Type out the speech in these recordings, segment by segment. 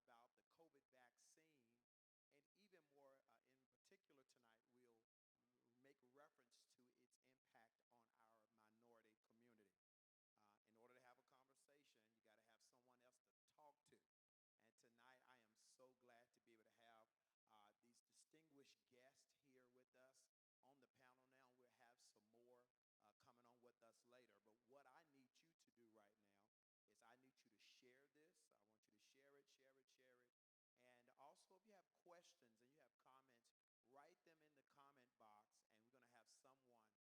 about the COVID vaccine, and even more in particular tonight, we'll make reference to its impact on our minority community. In order to have a conversation, you got to have someone else to talk to. And tonight, I am so glad to be able to have these distinguished guests here with us on the panel now. We'll have some more coming on with us later. But what I need you to do right now is I need you to share this. I want you to share it, share it, share it. And also, if you have questions and you have comments, write them in the comment box, and we're going to have someone that's going to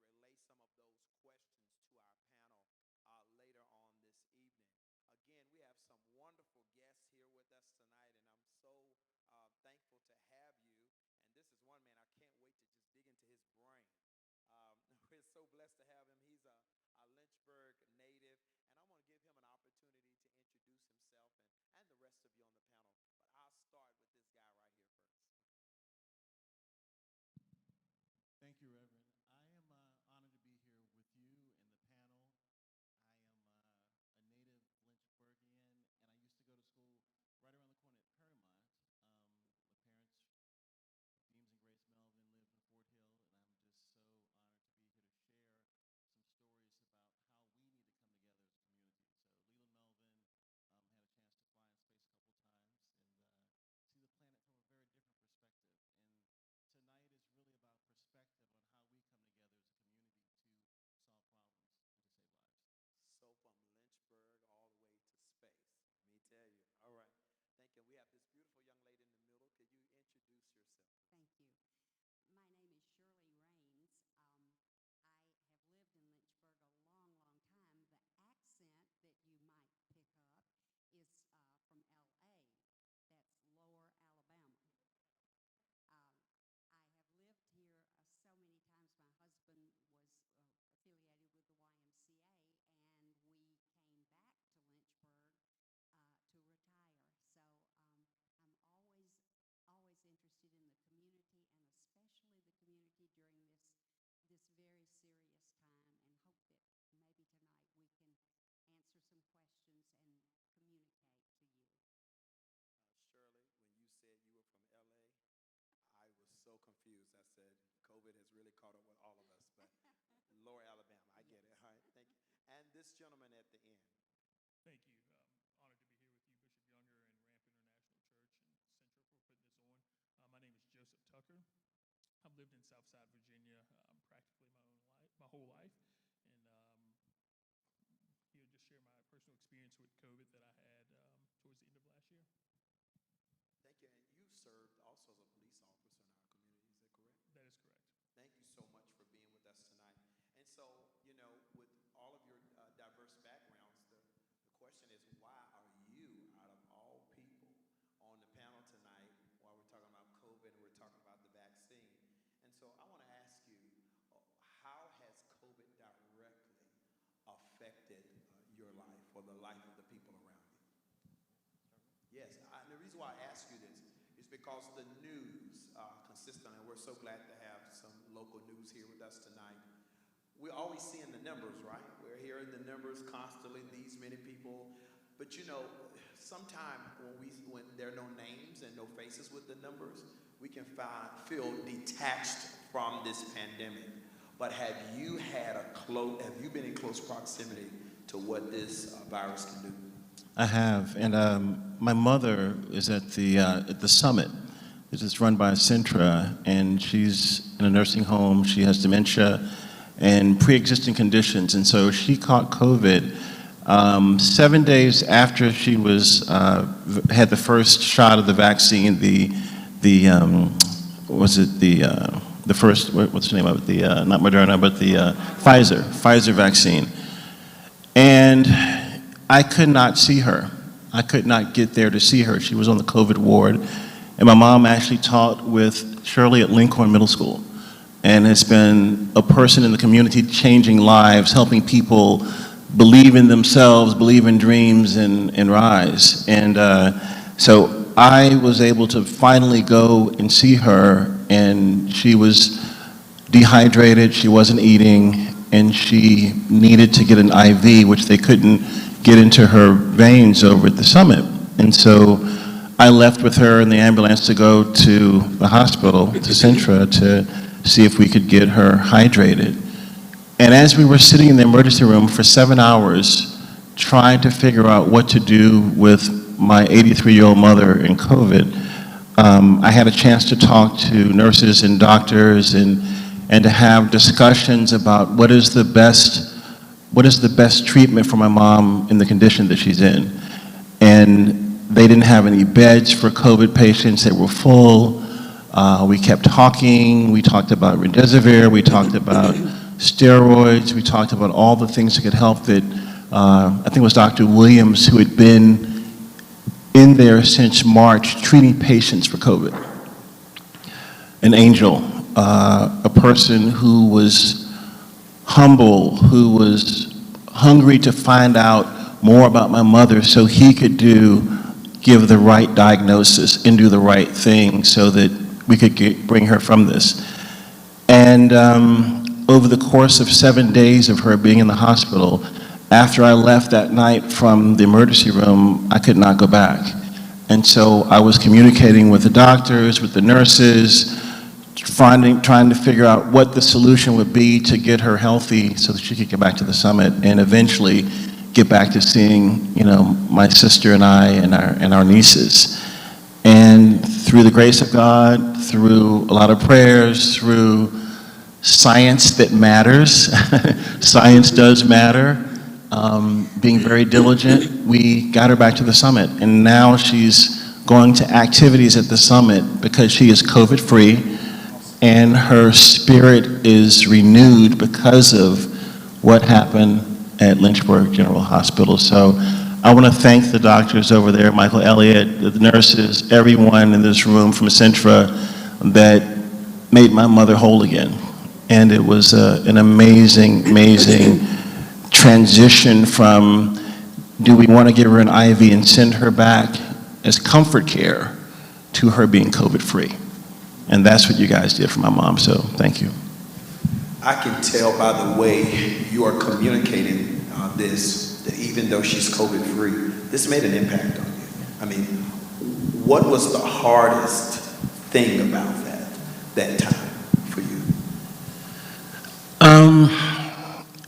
relay some of those questions to our panel later on this evening. Again, we have some wonderful guests here with us tonight, and I'm so thankful to have you. And this is one man, I can't wait to just dig into his brain. We're so blessed to have him. He's a Lynchburg native, and I want to give him an opportunity to introduce himself and the rest of you on the panel. But I'll start with this guy right here first. Thank you, Reverend. I am honored to be here with you and the panel. I am a native Lynchburgian, and I used to go to school right around the corner at Paramount. My parents, Deems and Grace Melvin, lived in Fort Hill, and I'm just so honored to be here to share some stories about how we need to come together as a community. So Leland Melvin had a chance to fly in space a couple times and see the planet from a very different perspective. And tonight is really about perspective on how we come together as a community to solve problems and to save lives. So from Lynchburg all the way to space, let me tell you. All right. Thank you. We have this beautiful young lady in the middle. Could you introduce yourself? Thank you. My name is Shirley Raines. I have lived in Lynchburg a long, long time. The accent that you might pick up is from L.A. That's Lower Alabama. I have lived here so many times. My husband was affiliated with the YMCA, and we came back to Lynchburg to retire. So I'm always interested in the community, and especially the community during this very serious time, and hope that maybe tonight we can answer some questions and communicate to you. Shirley, when you said you were from LA, I was so confused. I said, COVID has really caught up with all of us, but Lower Alabama, I get it. All right, thank you. And this gentleman at the end. Thank you. Honored to be here with you, Bishop Younger and Ramp International Church and Central for putting this on. My name is Joseph Tucker. I've lived in Southside Virginia practically my whole life, and here just share my personal experience with COVID that I had towards the end of last year. Thank you. And you served also as a police officer in our community, is that correct? That is correct. Thank you so much for being with us tonight. And so, you know, with all of your diverse backgrounds, the question is, why are you, out of all people, on the panel tonight while we're talking about COVID and we're talking about the vaccine? And so I want to ask you, how has COVID directly affected your life or the life of the people around you? Yes, the reason why I ask you this is because the news consistently, and we're so glad to have some local news here with us tonight. We're always seeing the numbers, right? We're hearing the numbers constantly, these many people. But you know, sometimes when there are no names and no faces with the numbers, we can feel detached from this pandemic. But have you been in close proximity to what this virus can do? I have, and my mother is at the summit. It's run by Centra, and she's in a nursing home. She has dementia and pre-existing conditions, and so she caught COVID 7 days after she had the first shot of the vaccine. The first, what's the name of it? Not Moderna, but the Pfizer vaccine. And I could not see her. I could not get there to see her. She was on the COVID ward. And my mom actually taught with Shirley at Lincoln Middle School, and has been a person in the community changing lives, helping people believe in themselves, believe in dreams, and rise. And so I was able to finally go and see her, and she was dehydrated, she wasn't eating, and she needed to get an IV, which they couldn't get into her veins over at the summit. And so I left with her in the ambulance to go to the hospital, to Sintra, to see if we could get her hydrated. And as we were sitting in the emergency room for 7 hours, trying to figure out what to do with my 83-year-old mother in COVID, I had a chance to talk to nurses and doctors and to have discussions about what is the best treatment for my mom in the condition that she's in. And they didn't have any beds for COVID patients. They were full. We kept talking. We talked about remdesivir. We talked about steroids. We talked about all the things that could help that I think it was Dr. Williams who had been in there since March treating patients for COVID. An angel, a person who was humble, who was hungry to find out more about my mother so he could give the right diagnosis and do the right thing so that we could bring her from this. And over the course of 7 days of her being in the hospital, after I left that night from the emergency room, I could not go back. And so I was communicating with the doctors, with the nurses, trying to figure out what the solution would be to get her healthy so that she could get back to the summit and eventually get back to seeing, my sister and I and our nieces. And through the grace of God, through a lot of prayers, through science that matters, science does matter, being very diligent, we got her back to the summit. And now she's going to activities at the summit because she is COVID-free and her spirit is renewed because of what happened at Lynchburg General Hospital. So I want to thank the doctors over there, Michael Elliott, the nurses, everyone in this room from Sintra that made my mother whole again. And it was an amazing, amazing transition from, do we want to give her an IV and send her back as comfort care to her being COVID-free. And that's what you guys did for my mom, so thank you. I can tell by the way you are communicating this, that even though she's COVID-free, this made an impact on you. I mean, what was the hardest thing about that time for you?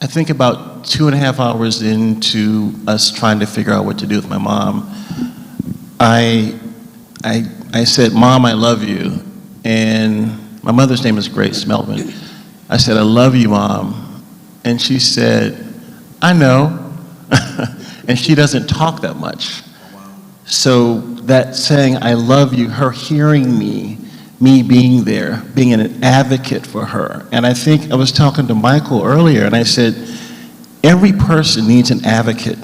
I think about 2.5 hours into us trying to figure out what to do with my mom, I said, "Mom, I love you." And my mother's name is Grace Melvin. I said, "I love you, Mom." And she said, "I know." And she doesn't talk that much. So that saying, "I love you," her hearing me being there, being an advocate for her. And I think I was talking to Michael earlier, and I said, every person needs an advocate.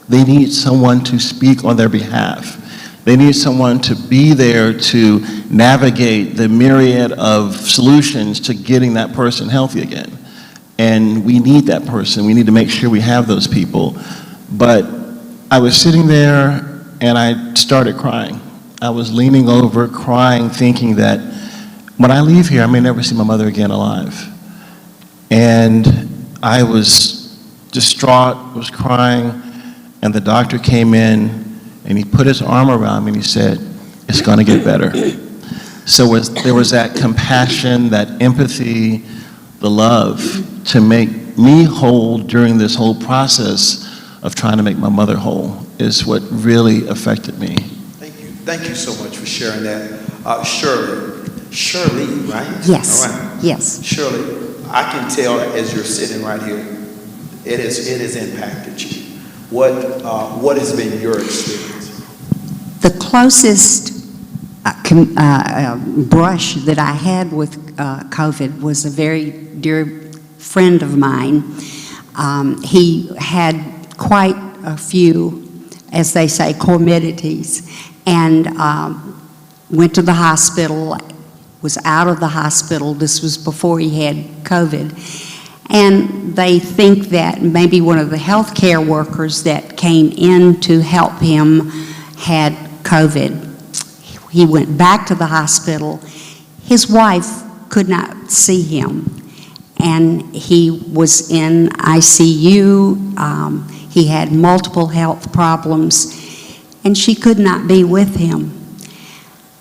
They need someone to speak on their behalf. They need someone to be there to navigate the myriad of solutions to getting that person healthy again. And we need that person. We need to make sure we have those people. But I was sitting there and I started crying. I was leaning over, crying, thinking that when I leave here, I may never see my mother again alive. And I was distraught, was crying, and the doctor came in and he put his arm around me and he said, "It's going to get better." So there was that compassion, that empathy, the love to make me whole during this whole process of trying to make my mother whole is what really affected me. Thank you. Thank you so much for sharing that. Shirley, right? Yes. All right. Yes. Shirley, I can tell as you're sitting right here, it has impacted you. What has been your experience? The closest brush that I had with COVID was a very dear friend of mine. He had quite a few, as they say, comorbidities, and went to the hospital, was out of the hospital. This was before he had COVID. And they think that maybe one of the healthcare workers that came in to help him had COVID. He went back to the hospital. His wife could not see him, and he was in ICU. He had multiple health problems, and she could not be with him.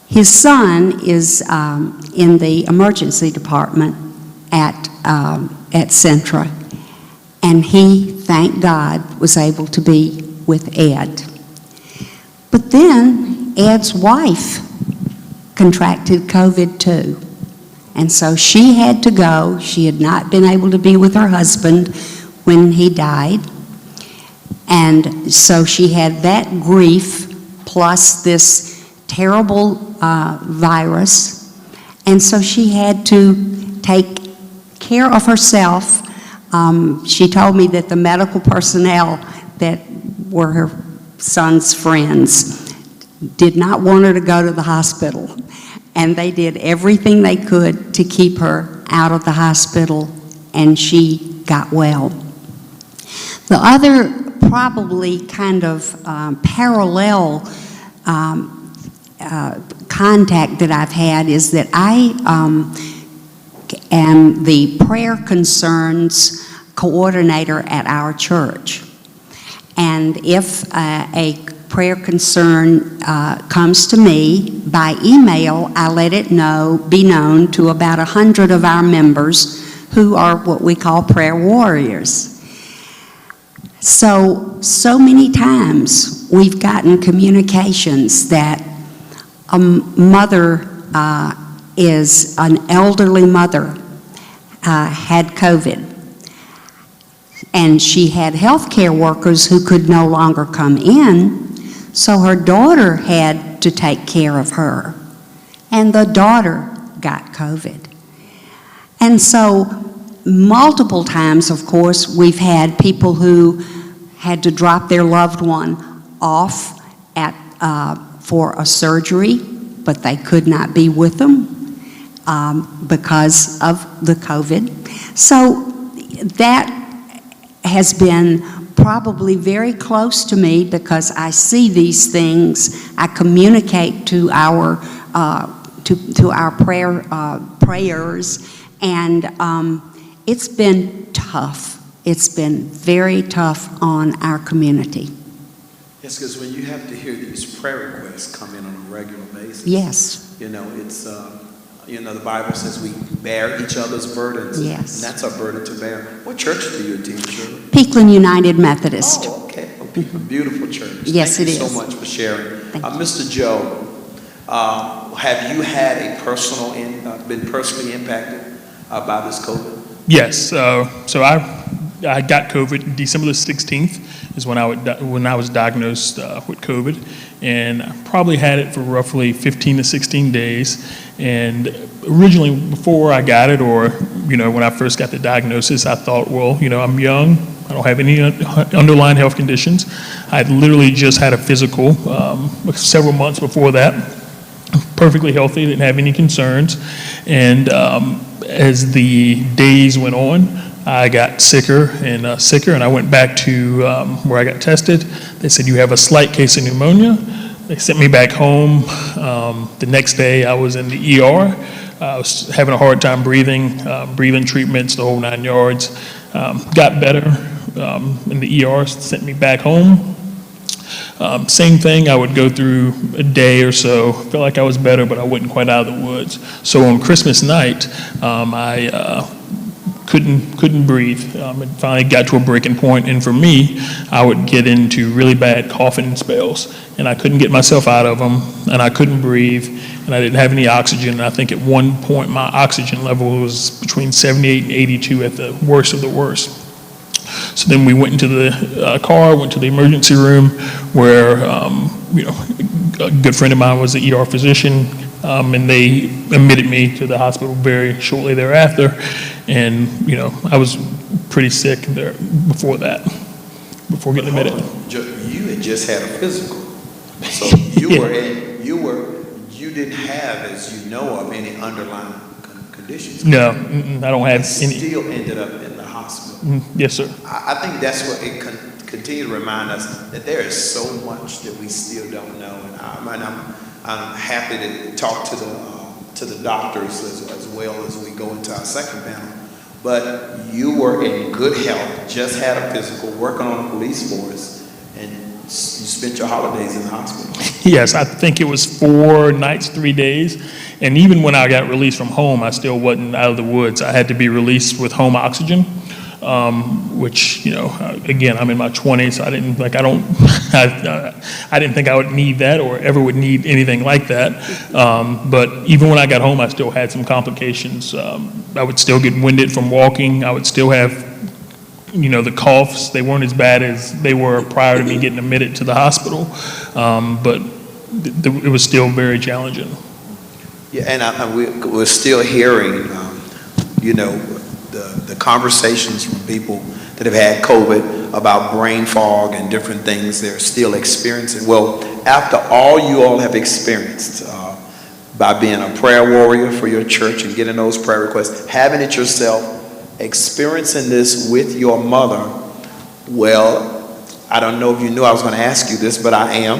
His son is in the emergency department at Centra, and he, thank God, was able to be with Ed. But then Ed's wife contracted COVID too, and so she had to go. She had not been able to be with her husband when he died, and so she had that grief plus this terrible virus, and so she had to take care of herself. She told me that the medical personnel that were her son's friends did not want her to go to the hospital, and they did everything they could to keep her out of the hospital, and she got well. The other probably kind of parallel contact that I've had is that I am the prayer concerns coordinator at our church. And if a prayer concern comes to me by email, I let it be known to about 100 of our members who are what we call prayer warriors. So many times we've gotten communications that a mother is an elderly mother had COVID, and she had healthcare workers who could no longer come in, so her daughter had to take care of her, and the daughter got COVID. And so multiple times, of course, we've had people who had to drop their loved one off for a surgery, but they could not be with them because of the COVID. So that has been probably very close to me because I see these things. I communicate to our prayers, and it's been tough. It's been very tough on our community. Yes, because when you have to hear these prayer requests come in on a regular basis. Yes. You know, it's, the Bible says we bear each other's burdens. Yes. And that's our burden to bear. What church do you attend, Shirley? Peakland United Methodist. Oh, okay. Beautiful church. Yes, Thank it you is. so much for sharing. Thank you. Mr. Joe, have you had been personally impacted by this COVID? Yes. So I got COVID December the 16th is when I was diagnosed with COVID, and I probably had it for roughly 15 to 16 days. And originally, before I got it, or when I first got the diagnosis, I thought, well, I'm young, I don't have any underlying health conditions. I had literally just had a physical several months before that, perfectly healthy, didn't have any concerns, and as the days went on, I got sicker, and I went back to where I got tested. They said, you have a slight case of pneumonia. They sent me back home. The next day, I was in the ER. I was having a hard time breathing treatments, the whole 9 yards. Got better in the ER, sent me back home. Same thing, I would go through a day or so, felt like I was better, but I wasn't quite out of the woods. So on Christmas night, I couldn't breathe. It finally got to a breaking point, and for me, I would get into really bad coughing spells, and I couldn't get myself out of them, and I couldn't breathe, and I didn't have any oxygen. And I think at one point my oxygen level was between 78 and 82 at the worst of the worst. So then we went into the car, went to the emergency room, where a good friend of mine was the ER physician, and they admitted me to the hospital very shortly thereafter. And I was pretty sick there before getting admitted. You had just had a physical, so you didn't have, as you know of, any underlying conditions. No, I don't have any. Still ended up in the hospital. Yes, sir. I think that's what it continue to remind us that there is so much that we still don't know, and I'm happy to talk to the doctors as well as we go into our second panel. But you were in good health, just had a physical, working on the police force, and You spent your holidays in the hospital. Yes, I think it was 4 nights, 3 days. And even when I got released from home, I still wasn't out of the woods. I had to be released with home oxygen, which, again, I'm in my 20s. So I didn't I didn't think I would need that or ever would need anything like that. But even when I got home, I still had some complications. I would still get winded from walking. I would still have the coughs. They weren't as bad as they were prior to me getting admitted to the hospital, but it was still very challenging. Yeah, and we're still hearing, the conversations from people that have had COVID about brain fog and different things they're still experiencing. Well, after all you all have experienced by being a prayer warrior for your church and getting those prayer requests, having it yourself, experiencing this with your mother, well, I don't know if you knew I was going to ask you this, but I am.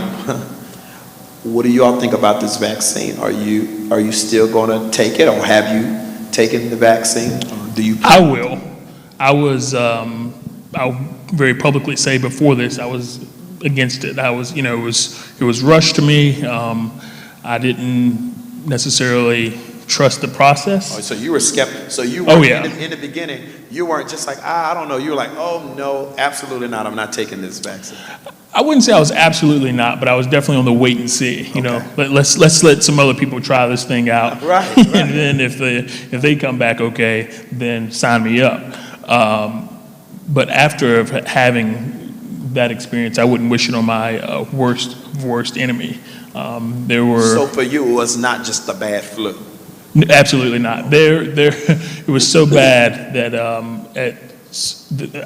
What do you all think about this vaccine? Are you still going to take it, or have you taken the vaccine? Or do you? I will. I'll very publicly say before this, I was against it. I was, it was rushed to me. I didn't necessarily trust the process. Oh, so you were skeptical. So you were in the beginning, you weren't just like, I don't know. You were like, oh no, absolutely not. I'm not taking this vaccine. I wouldn't say I was absolutely not, but I was definitely on the wait and see. Let's let some other people try this thing out, right. And then if they come back okay, then sign me up. But after having that experience, I wouldn't wish it on my worst enemy. So for you, it was not just a bad flu. Absolutely not. It was so bad that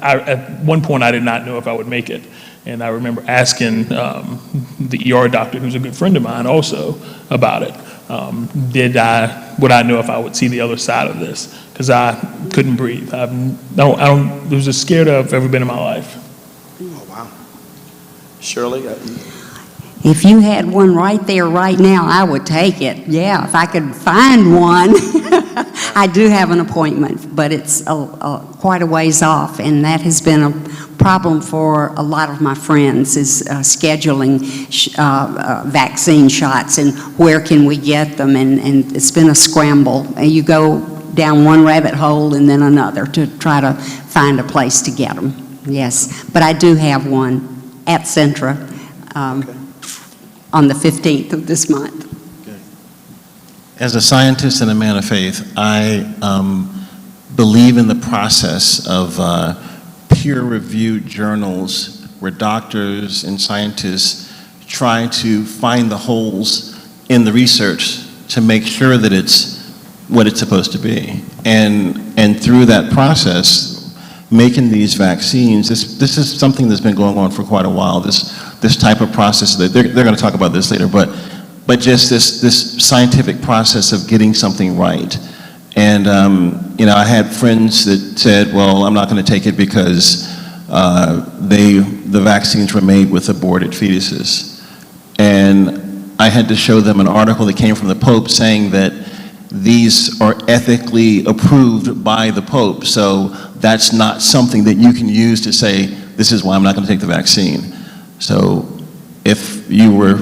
at one point I did not know if I would make it. And I remember asking the ER doctor, who's a good friend of mine also, about it. Would I know if I would see the other side of this? Because I couldn't breathe. It was the scared I've ever been in my life. Oh, wow. Shirley? If you had one right there, right now, I would take it. Yeah, if I could find one. I do have an appointment, but it's quite a ways off, and that has been a problem for a lot of my friends, is scheduling vaccine shots and where can we get them, and it's been a scramble. And you go down one rabbit hole and then another to try to find a place to get them. Yes, but I do have one at Centra. On the 15th of this month. As a scientist and a man of faith, I believe in the process of peer-reviewed journals where doctors and scientists try to find the holes in the research to make sure that it's what it's supposed to be. And through that process, making these vaccines, this is something that's been going on for quite a while. This type of process, they're going to talk about this later, but just this scientific process of getting something right. And I had friends that said, well, I'm not going to take it because the vaccines were made with aborted fetuses. And I had to show them an article that came from the Pope saying that these are ethically approved by the Pope. So that's not something that you can use to say, this is why I'm not going to take the vaccine. So if you were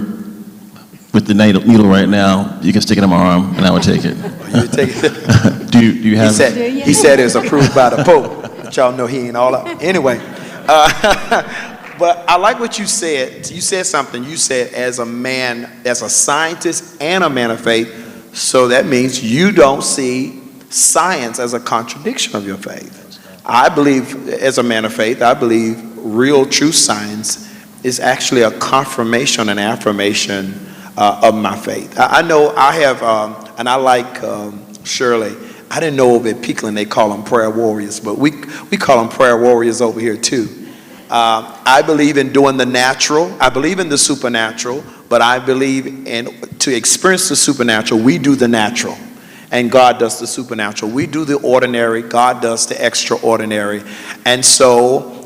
with the needle right now, you can stick it in my arm and I would take it. You would take it? do you have He said it was approved by the Pope. But y'all know he ain't all up. Anyway, but I like what you said. You said something. You said as a man, as a scientist and a man of faith, so that means you don't see science as a contradiction of your faith. I believe, as a man of faith, I believe real, true science is actually a confirmation and affirmation of my faith. I know I have, and I like Shirley. I didn't know over at Peakland they call them prayer warriors, but we call them prayer warriors over here too. I believe in doing the natural. I believe in the supernatural, but I believe in, to experience the supernatural, we do the natural. And God does the supernatural. We do the ordinary. God does the extraordinary. And so,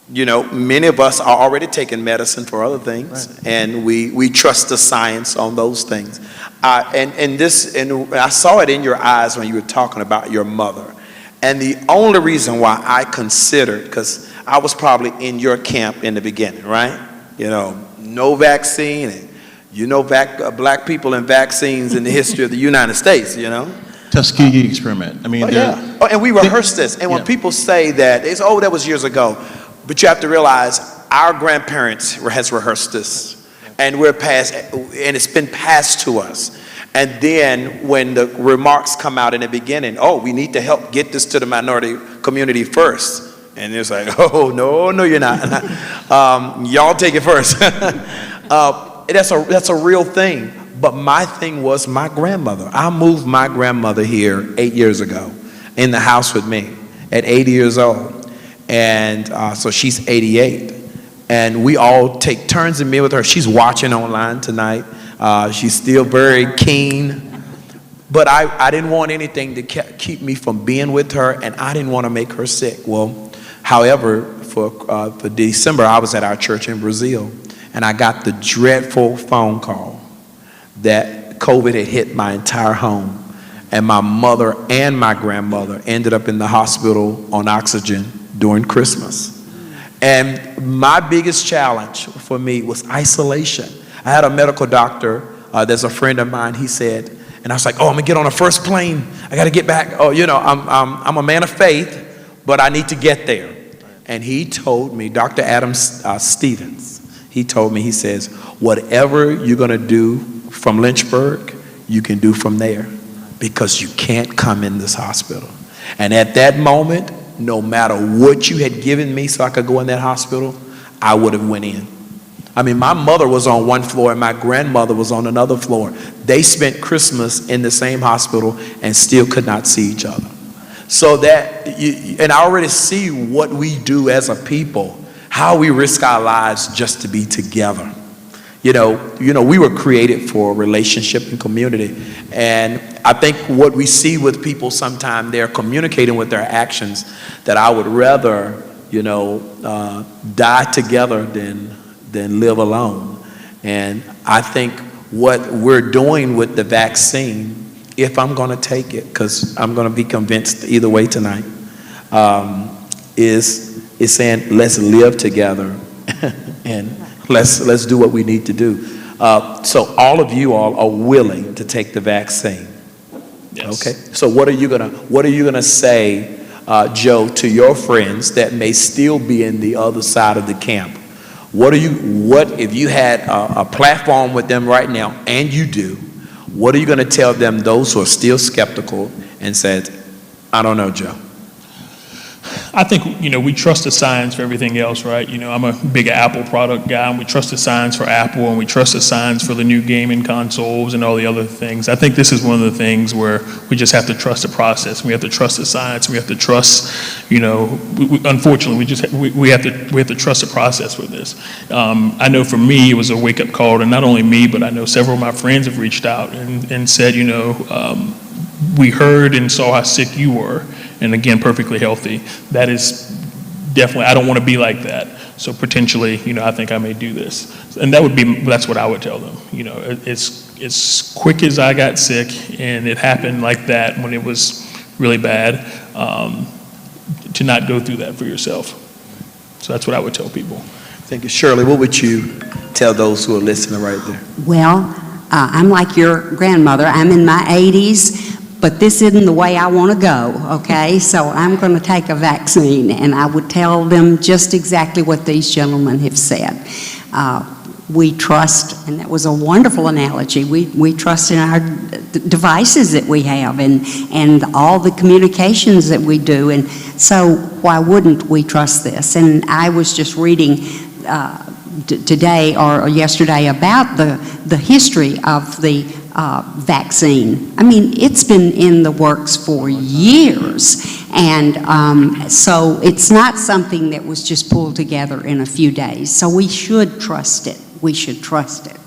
many of us are already taking medicine for other things, right. And we trust the science on those things. And I saw it in your eyes when you were talking about your mother. And the only reason why I considered, because I was probably in your camp in the beginning, right? You know, no vaccine, and you know, black people and vaccines in the history of the United States, you know? Tuskegee experiment. I mean, Oh, yeah. Oh, and we rehearsed this. And when people say that, it's, oh, that was years ago. But you have to realize our grandparents has rehearsed this. And we're past, and it's been passed to us. And then when the remarks come out in the beginning, oh, we need to help get this to the minority community first. And it's like, oh, no, you're not. Y'all take it first. That's a real thing. But my thing was my grandmother. I moved my grandmother here 8 years ago in the house with me at 80 years old. And so she's 88. And we all take turns in being with her. She's watching online tonight. She's still very keen. But I didn't want anything to keep me from being with her, and I didn't want to make her sick. Well, however, for December, I was at our church in Brazil, and I got the dreadful phone call that COVID had hit my entire home, and my mother and my grandmother ended up in the hospital on oxygen during Christmas. And my biggest challenge for me was isolation. I had a medical doctor, there's a friend of mine, he said, and I was like, oh, I'm gonna get on a first plane. I gotta get back. Oh, you know, I'm a man of faith, but I need to get there. And he told me, Dr. Adam Stevens, he told me, he says, whatever you're gonna do from Lynchburg, you can do from there, because you can't come in this hospital. And at that moment, no matter what you had given me so I could go in that hospital, I would have went in. I mean, my mother was on one floor and my grandmother was on another floor. They spent Christmas in the same hospital and still could not see each other. So that, and I already see what we do as a people, how we risk our lives just to be together. You know, we were created for relationship and community. And I think what we see with people sometimes, they're communicating with their actions that I would rather, die together than live alone. And I think what we're doing with the vaccine, if I'm going to take it, because I'm going to be convinced either way tonight, is saying let's live together and let's do what we need to do. So all of you all are willing to take the vaccine. Yes. Okay. So what are you gonna say, Joe, to your friends that may still be in the other side of the camp? What if you had a platform with them right now, and you do, what are you going to tell them, those who are still skeptical and said, I don't know, Joe? I think, we trust the science for everything else, right? I'm a big Apple product guy, and we trust the science for Apple, and we trust the science for the new gaming consoles and all the other things. I think this is one of the things where we just have to trust the process. We have to trust the science. We have to trust, unfortunately, we have to trust the process with this. I know for me, it was a wake-up call, and not only me, but I know several of my friends have reached out and said, we heard and saw how sick you were, and again, perfectly healthy. That is definitely, I don't want to be like that. So potentially, I think I may do this. And that's what I would tell them. As quick as I got sick, and it happened like that when it was really bad, to not go through that for yourself. So that's what I would tell people. Thank you. Shirley, what would you tell those who are listening right there? Well, I'm like your grandmother. I'm in my 80s. But this isn't the way I want to go, okay? So I'm going to take a vaccine, and I would tell them just exactly what these gentlemen have said. We trust, and that was a wonderful analogy, we trust in our devices that we have and all the communications that we do, and so why wouldn't we trust this? And I was just reading today or yesterday about the history of the vaccine. I mean, it's been in the works for years, and so it's not something that was just pulled together in a few days. So we should trust it. We should trust it.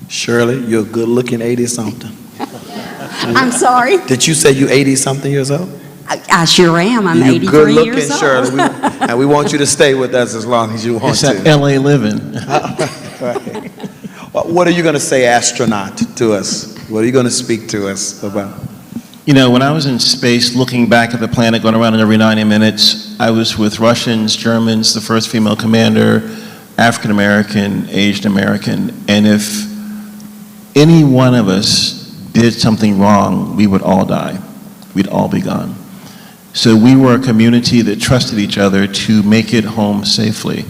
Shirley, you're a good-looking 80-something. I'm sorry? Did you say you're 80-something years old? I sure am. I'm 83 good-looking, years old. Shirley. And we want you to stay with us as long as you want it's to. It's that LA living. Right. What are you going to say, astronaut, to us? What are you going to speak to us about? You know, when I was in space looking back at the planet, going around it every 90 minutes, I was with Russians, Germans, the first female commander, African American, Asian American, and if any one of us did something wrong, we would all die. We'd all be gone. So we were a community that trusted each other to make it home safely.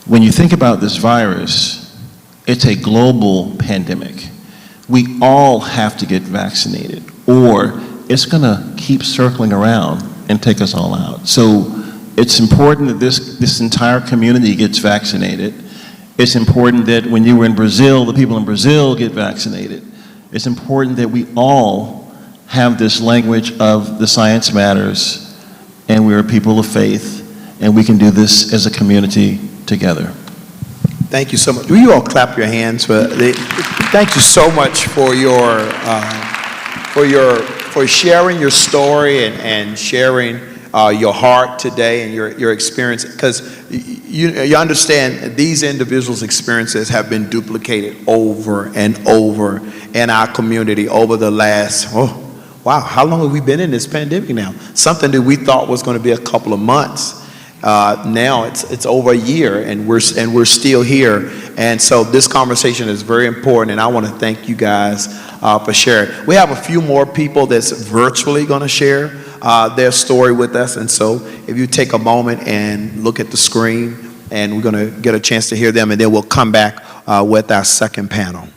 When you think about this virus, it's a global pandemic. We all have to get vaccinated, or it's gonna keep circling around and take us all out. So it's important that this entire community gets vaccinated. It's important that when you were in Brazil, the people in Brazil get vaccinated. It's important that we all have this language of the science matters, and we're people of faith, and we can do this as a community together. Thank you so much. Will you all clap your hands thank you so much for sharing your story and sharing your heart today and your experience, because you understand these individuals' experiences have been duplicated over and over in our community over the last, wow, how long have we been in this pandemic now? Something that we thought was going to be a couple of months. Now it's over a year, and we're still here. And so this conversation is very important, and I want to thank you guys for sharing. We have a few more people that's virtually going to share their story with us, and so if you take a moment and look at the screen, and we're going to get a chance to hear them, and then we'll come back with our second panel.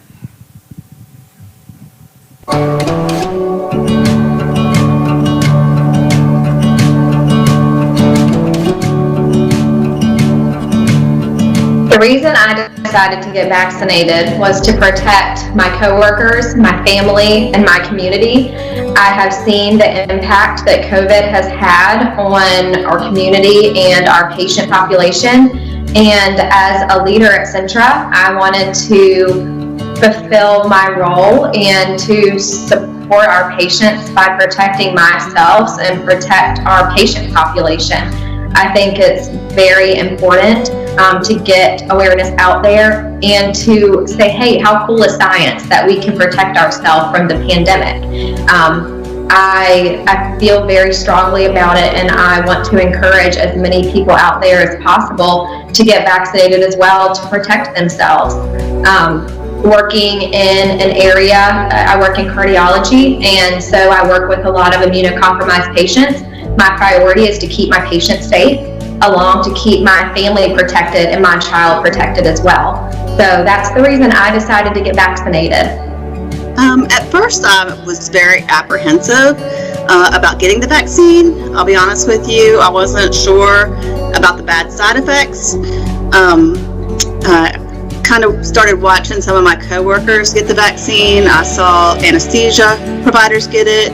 The reason I decided to get vaccinated was to protect my coworkers, my family, and my community. I have seen the impact that COVID has had on our community and our patient population. And as a leader at Centra, I wanted to fulfill my role and to support our patients by protecting myself and protect our patient population. I think it's very important to get awareness out there and to say, hey, how cool is science that we can protect ourselves from the pandemic? I feel very strongly about it, and I want to encourage as many people out there as possible to get vaccinated as well to protect themselves. Working in an area, I work in cardiology, and so I work with a lot of immunocompromised patients. My priority is to keep my patients safe, along to keep my family protected and my child protected as well. So that's the reason I decided to get vaccinated. At first, I was very apprehensive about getting the vaccine. I'll be honest with you, I wasn't sure about the bad side effects. I kind of started watching some of my coworkers get the vaccine. I saw anesthesia providers get it.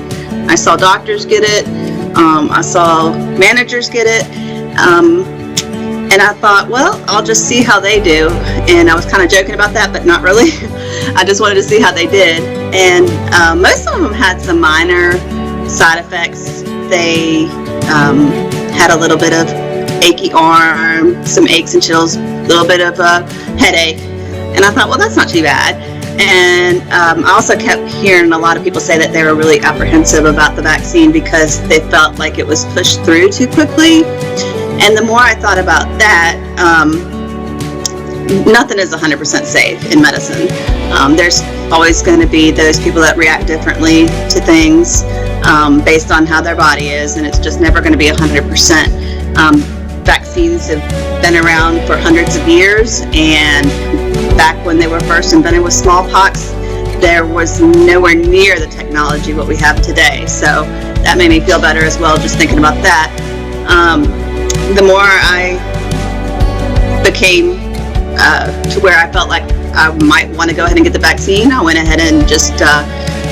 I saw doctors get it. I saw managers get it. And I thought, well, I'll just see how they do. And I was kind of joking about that, but not really. I just wanted to see how they did. And most of them had some minor side effects. They had a little bit of achy arm, some aches and chills, a little bit of a headache. And I thought, well, that's not too bad. And I also kept hearing a lot of people say that they were really apprehensive about the vaccine because they felt like it was pushed through too quickly. And the more I thought about that, nothing is 100% safe in medicine. There's always going to be those people that react differently to things based on how their body is, and it's just never going to be 100%. Vaccines have been around for hundreds of years, and back when they were first invented with smallpox, there was nowhere near the technology what we have today. So that made me feel better as well, just thinking about that. The more I became to where I felt like I might want to go ahead and get the vaccine, I went ahead and just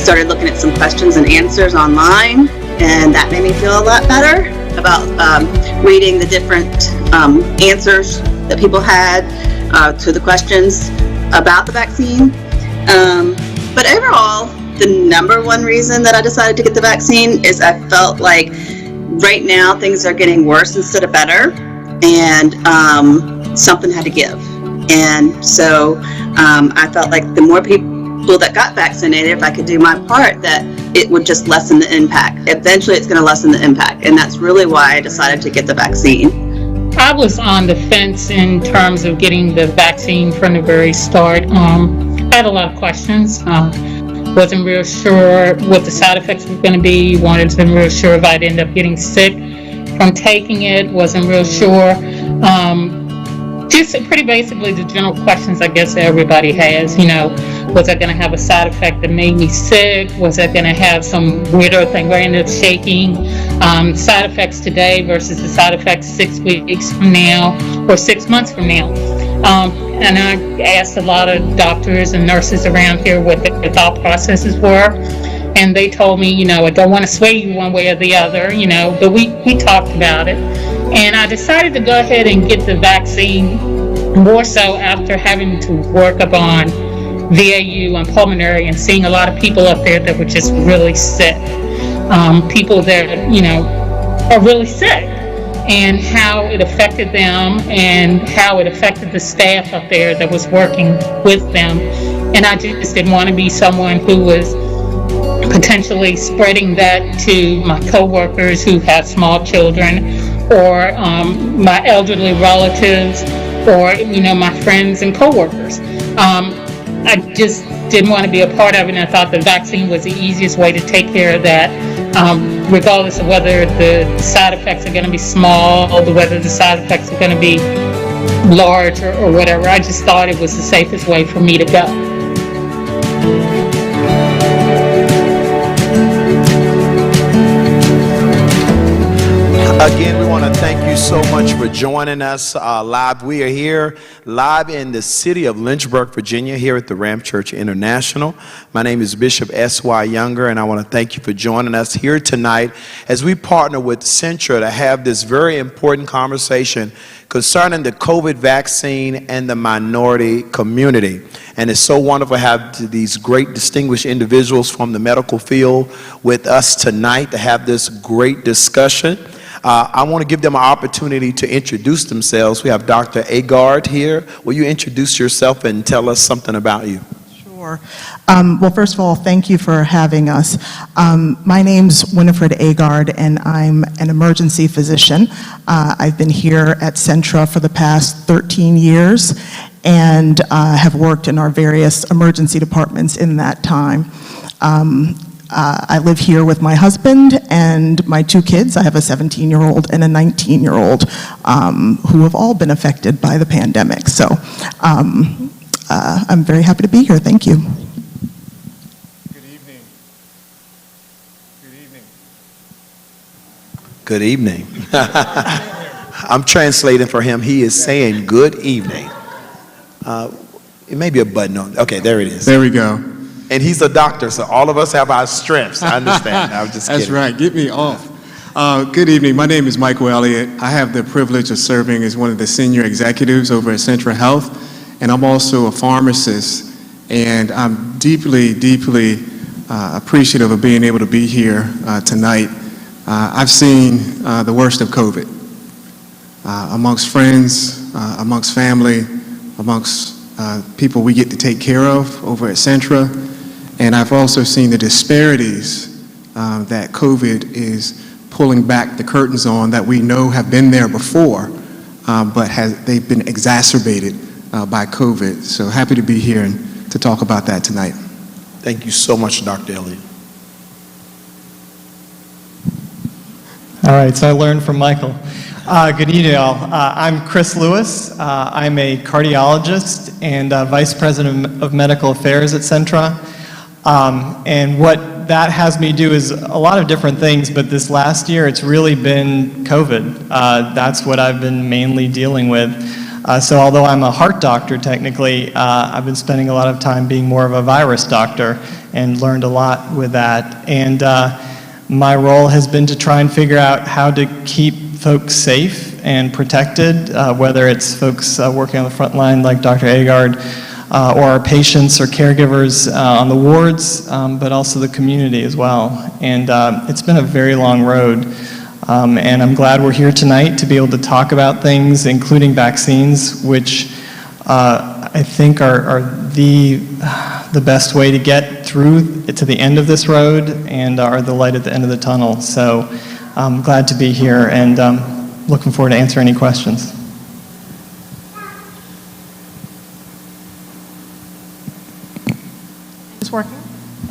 started looking at some questions and answers online, and that made me feel a lot better about reading the different answers that people had to the questions about the vaccine. But overall, the number one reason that I decided to get the vaccine is I felt like right now things are getting worse instead of better, and something had to give. And so I felt like the more people people that got vaccinated, if I could do my part, that it would just lessen the impact. Eventually it's going to lessen the impact, and that's really why I decided to get the vaccine. I was on the fence in terms of getting the vaccine from the very start. I had a lot of questions. Wasn't real sure what the side effects were going to be. Wanted to be real sure if I'd end up getting sick from taking it. Wasn't real sure. Just pretty basically the general questions I guess everybody has. You know, was I going to have a side effect that made me sick? Was I going to have some weirdo thing where I ended up shaking? Side effects today versus the side effects 6 weeks from now or 6 months from now. And I asked a lot of doctors and nurses around here what their thought processes were. And they told me, you know, I don't want to sway you one way or the other, you know, but we talked about it. And I decided to go ahead and get the vaccine more so after having to work up on VAU and pulmonary and seeing a lot of people up there that were just really sick. People that, you know, are really sick, and how it affected them and how it affected the staff up there that was working with them. And I just didn't want to be someone who was potentially spreading that to my coworkers who have small children, or my elderly relatives, or, you know, my friends and coworkers. I just didn't want to be a part of it, and I thought the vaccine was the easiest way to take care of that, regardless of whether the side effects are going to be small or whether the side effects are going to be large or whatever. I just thought it was the safest way for me to go. Again, we want to thank you so much for joining us live. We are here live in the city of Lynchburg, Virginia, here at the Ram Church International. My name is Bishop S.Y. Younger, and I want to thank you for joining us here tonight as we partner with Centra to have this very important conversation concerning the COVID vaccine and the minority community. And it's so wonderful to have these great distinguished individuals from the medical field with us tonight to have this great discussion. I want to give them an opportunity to introduce themselves. We have Dr. Agard here. Will you introduce yourself and tell us something about you? Sure. Well, first of all, thank you for having us. My name's Winifred Agard, and I'm an emergency physician. I've been here at Centra for the past 13 years and have worked in our various emergency departments in that time. I live here with my husband and my two kids. I have a 17-year-old and a 19-year-old who have all been affected by the pandemic. So I'm very happy to be here. Thank you. Good evening. Good evening. Good evening. I'm translating for him. He is saying good evening. It may be a button on. Okay, there it is. There we go. And he's a doctor, so all of us have our strengths. I understand. I'm just kidding. That's right. Get me off. Good evening. My name is Michael Elliott. I have the privilege of serving as one of the senior executives over at Centra Health, and I'm also a pharmacist. And I'm deeply, deeply appreciative of being able to be here tonight. I've seen the worst of COVID amongst friends, amongst family, amongst people we get to take care of over at Centra. And I've also seen the disparities that COVID is pulling back the curtains on that we know have been there before, but they've been exacerbated by COVID. So happy to be here and to talk about that tonight. Thank you so much, Dr. Elliott. All right, so I learned from Michael. Good evening, all. I'm Chris Lewis. I'm a cardiologist and Vice President of Medical Affairs at Centra. And what that has me do is a lot of different things, but this last year it's really been COVID. That's what I've been mainly dealing with. So although I'm a heart doctor technically, I've been spending a lot of time being more of a virus doctor and learned a lot with that. And my role has been to try and figure out how to keep folks safe and protected, whether it's folks working on the front line like Dr. Agard, or our patients or caregivers on the wards, but also the community as well. And it's been a very long road. And I'm glad we're here tonight to be able to talk about things, including vaccines, which I think are the best way to get through to the end of this road and are the light at the end of the tunnel. So I'm glad to be here and looking forward to answer any questions. Is working?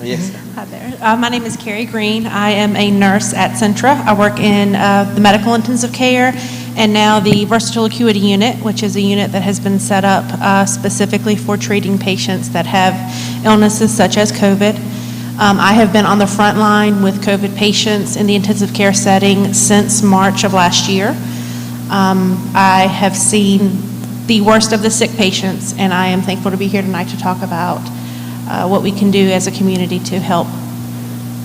Yes. Hi there. My name is Carrie Green. I am a nurse at Centra. I work in the medical intensive care and now the versatile acuity unit, which is a unit that has been set up specifically for treating patients that have illnesses such as COVID. I have been on the front line with COVID patients in the intensive care setting since March of last year. I have seen the worst of the sick patients, and I am thankful to be here tonight to talk about what we can do as a community to help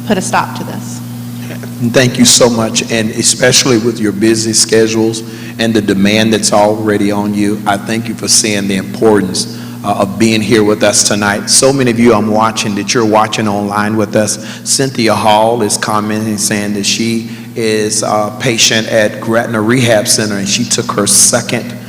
put a stop to this. Thank you so much, and especially with your busy schedules and the demand that's already on you, I thank you for seeing the importance of being here with us tonight. So many of you I'm watching that you're watching online with us. Cynthia Hall is commenting saying that she is a patient at Gretna Rehab Center and she took her second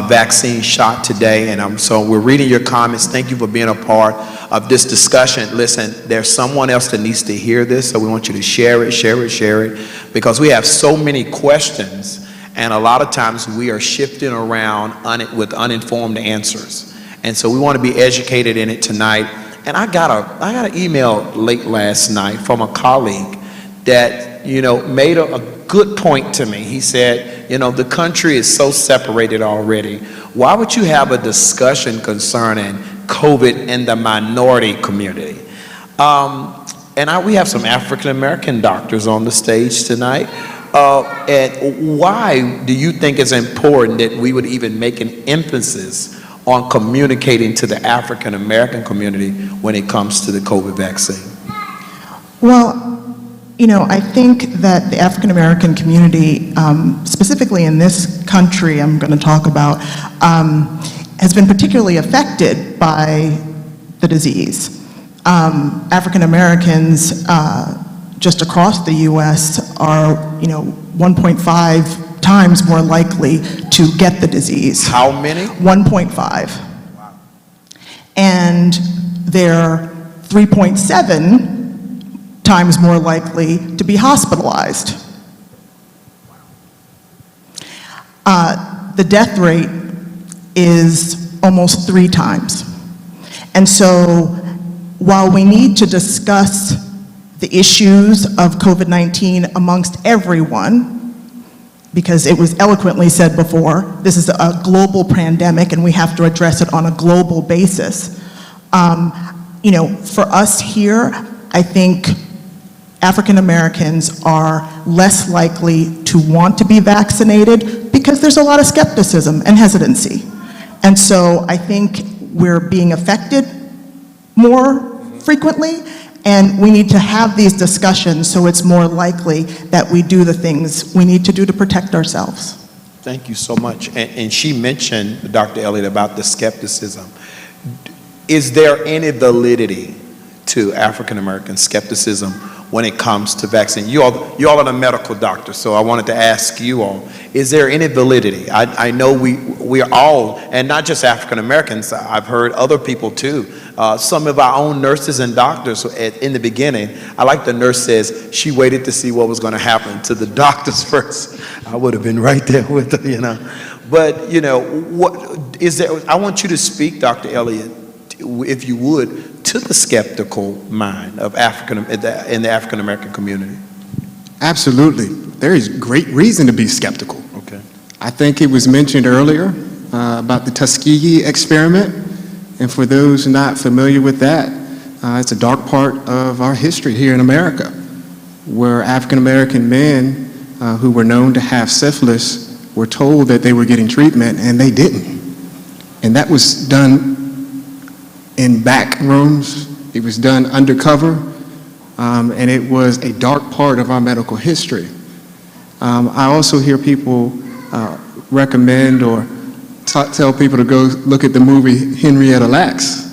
vaccine shot today, and so we're reading your comments. Thank you for being a part of this discussion. Listen, there's someone else that needs to hear this, so we want you to share it, because we have so many questions, and a lot of times we are shifting around with uninformed answers, and so we want to be educated in it tonight. And I got an email late last night from a colleague that made a good point to me. He said, the country is so separated already. Why would you have a discussion concerning COVID in the minority community? We have some African American doctors on the stage tonight. And why do you think it's important that we would even make an emphasis on communicating to the African American community when it comes to the COVID vaccine? Well, I think that the African American community, specifically in this country I'm going to talk about, has been particularly affected by the disease. African Americans just across the U.S. are, 1.5 times more likely to get the disease. How many? 1.5. Wow. And they're 3.7 times more likely to be hospitalized. The death rate is almost 3 times. And so while we need to discuss the issues of COVID-19 amongst everyone, because it was eloquently said before, this is a global pandemic and we have to address it on a global basis. For us here, I think African Americans are less likely to want to be vaccinated because there's a lot of skepticism and hesitancy. And so I think we're being affected more frequently, and we need to have these discussions so it's more likely that we do the things we need to do to protect ourselves. Thank you so much. And she mentioned, Dr. Elliott, about the skepticism. Is there any validity to African American skepticism when it comes to vaccine? You all are the medical doctors, so I wanted to ask you all, is there any validity? I know we are all, and not just African Americans, I've heard other people too, some of our own nurses and doctors in the beginning. I like the nurse says she waited to see what was going to happen to the doctors first. I would have been right there with her, But, what is there? I want you to speak, Dr. Elliott, if you would, to the skeptical mind of in the African American community. Absolutely. There is great reason to be skeptical. Okay. I think it was mentioned earlier about the Tuskegee experiment. And for those not familiar with that, it's a dark part of our history here in America, where African American men who were known to have syphilis were told that they were getting treatment and they didn't. And that was done in back rooms. It was done undercover, and it was a dark part of our medical history. I also hear people recommend or tell people to go look at the movie Henrietta Lacks.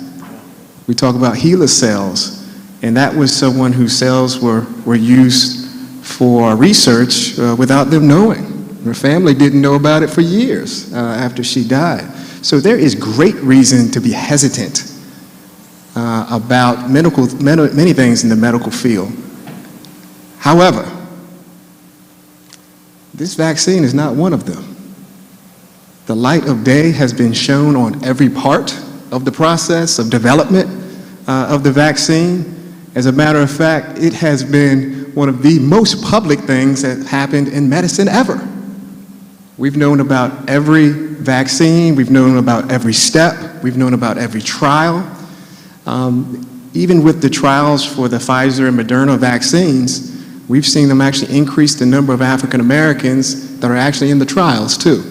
We talk about HeLa cells, and that was someone whose cells were used for research without them knowing. Her family didn't know about it for years after she died. So there is great reason to be hesitant about many things in the medical field. However, this vaccine is not one of them. The light of day has been shown on every part of the process of development of the vaccine. As a matter of fact, it has been one of the most public things that happened in medicine ever. We've known about every vaccine, we've known about every step, we've known about every trial. Even with the trials for the Pfizer and Moderna vaccines, we've seen them actually increase the number of African Americans that are actually in the trials too.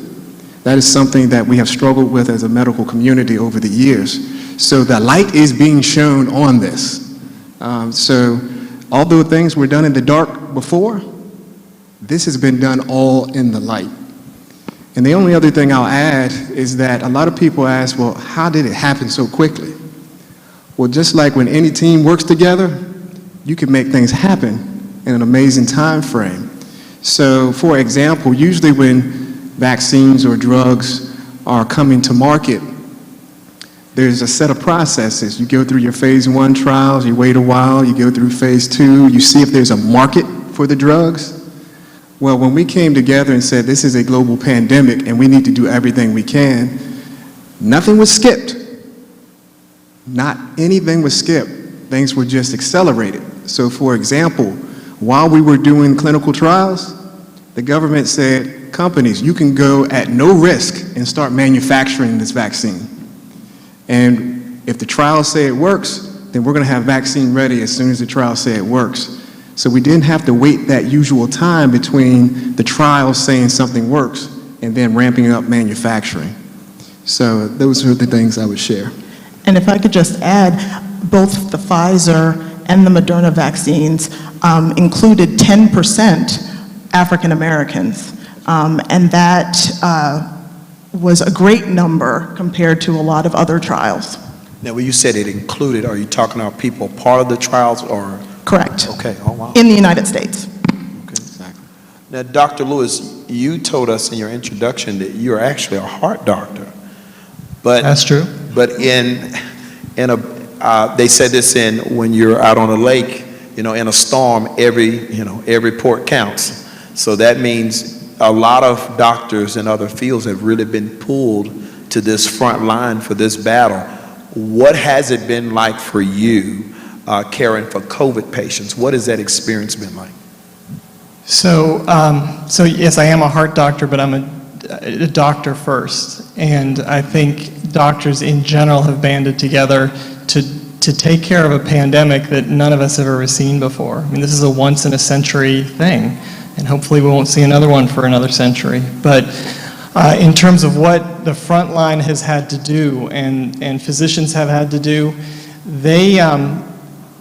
That is something that we have struggled with as a medical community over the years. So the light is being shown on this. So although things were done in the dark before, this has been done all in the light. And the only other thing I'll add is that a lot of people ask, well, how did it happen so quickly? Well, just like when any team works together, you can make things happen in an amazing time frame. So for example, usually when vaccines or drugs are coming to market, there's a set of processes. You go through your phase 1 trials, you wait a while, you go through phase 2, you see if there's a market for the drugs. Well, when we came together and said this is a global pandemic and we need to do everything we can, nothing was skipped. Not anything was skipped. Things were just accelerated. So for example, while we were doing clinical trials, the government said, companies, you can go at no risk and start manufacturing this vaccine. And if the trials say it works, then we're going to have vaccine ready as soon as the trials say it works. So we didn't have to wait that usual time between the trials saying something works and then ramping up manufacturing. So those are the things I would share. And if I could just add, both the Pfizer and the Moderna vaccines included 10% African Americans. And that was a great number compared to a lot of other trials. Now, when you said it included, are you talking about people part of the trials or? Correct. Okay, oh wow. In the United States. Okay, exactly. Now, Dr. Lewis, you told us in your introduction that you're actually a heart doctor. But that's true. But in a, they said this in when you're out on a lake, you know, in a storm, every port counts. So that means a lot of doctors in other fields have really been pulled to this front line for this battle. What has it been like for you caring for COVID patients? What has that experience been like? So yes, I am a heart doctor, but I'm a doctor first. And I think doctors in general have banded together to take care of a pandemic that none of us have ever seen before. I mean, this is a once in a century thing, and hopefully we won't see another one for another century. But in terms of what the front line has had to do and physicians have had to do,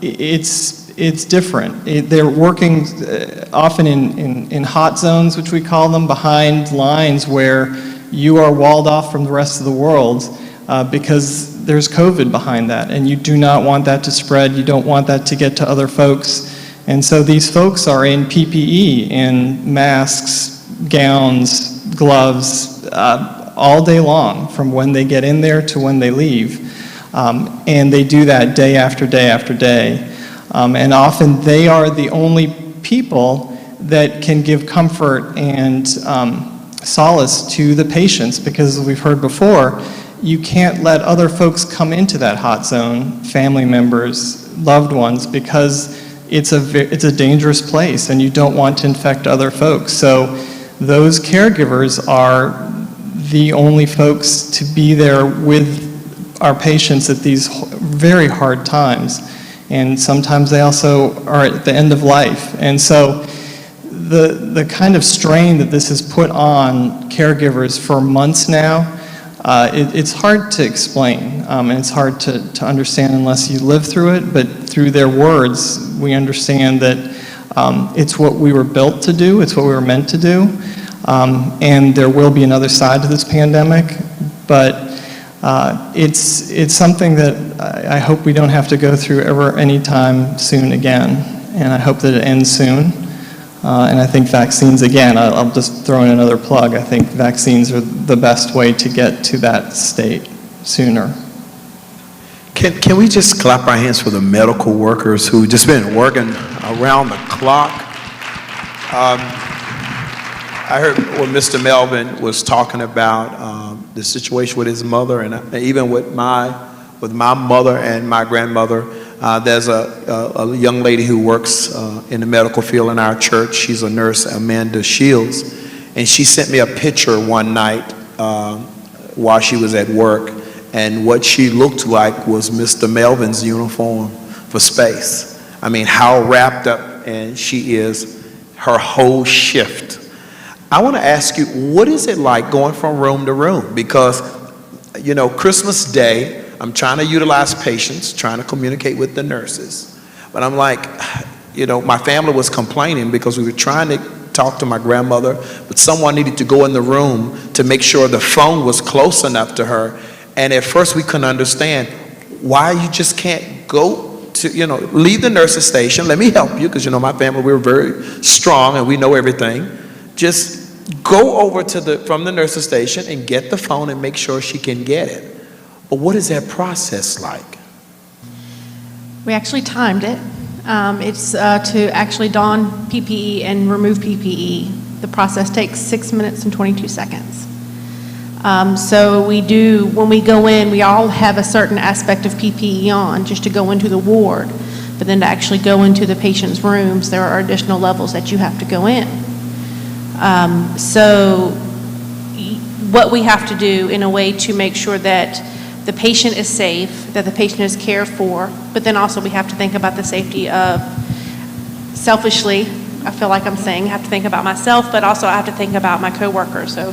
it's different. They're working often in hot zones, which we call them, behind lines where you are walled off from the rest of the world because there's COVID behind that, and you do not want that to spread. You don't want that to get to other folks. And so these folks are in PPE, in masks, gowns, gloves, all day long, from when they get in there to when they leave. And they do that day after day after day. And often they are the only people that can give comfort and solace to the patients, because as we've heard before, you can't let other folks come into that hot zone, family members, loved ones, because it's a dangerous place and you don't want to infect other folks. So those caregivers are the only folks to be there with our patients at these very hard times. And sometimes they also are at the end of life. And so the kind of strain that this has put on caregivers for months now, it's hard to explain, and it's hard to understand unless you live through it, but through their words, we understand that it's what we were built to do, it's what we were meant to do, and there will be another side to this pandemic, but it's something that I hope we don't have to go through ever anytime soon again, and I hope that it ends soon. And I think vaccines, again, I'll just throw in another plug. I think vaccines are the best way to get to that state sooner. Can we just clap our hands for the medical workers who just been working around the clock? I heard when Mr. Melvin was talking about the situation with his mother, and even with my mother and my grandmother. There's a young lady who works in the medical field in our church. She's a nurse, Amanda Shields, and she sent me a picture one night while she was at work, and what she looked like was Mr. Melvin's uniform for space. I mean, how wrapped up and she is, her whole shift. I want to ask you, what is it like going from room to room? Because, you know, Christmas Day, I'm trying to utilize patience, trying to communicate with the nurses. But I'm like, you know, my family was complaining because we were trying to talk to my grandmother, but someone needed to go in the room to make sure the phone was close enough to her. And at first we couldn't understand why you just can't go to, you know, leave the nurse's station. Let me help you, because, you know, my family, we're very strong and we know everything. Just go over to from the nurse's station and get the phone and make sure she can get it. But what is that process like? We actually timed it. It's to actually don PPE and remove PPE. The process takes 6 minutes and 22 seconds. So we do, when we go in, we all have a certain aspect of PPE on just to go into the ward. But then to actually go into the patient's rooms, there are additional levels that you have to go in. So what we have to do in a way to make sure that the patient is safe, that the patient is cared for, but then also we have to think about the safety of, selfishly, I feel like I'm saying, I have to think about myself, but also I have to think about my coworkers. So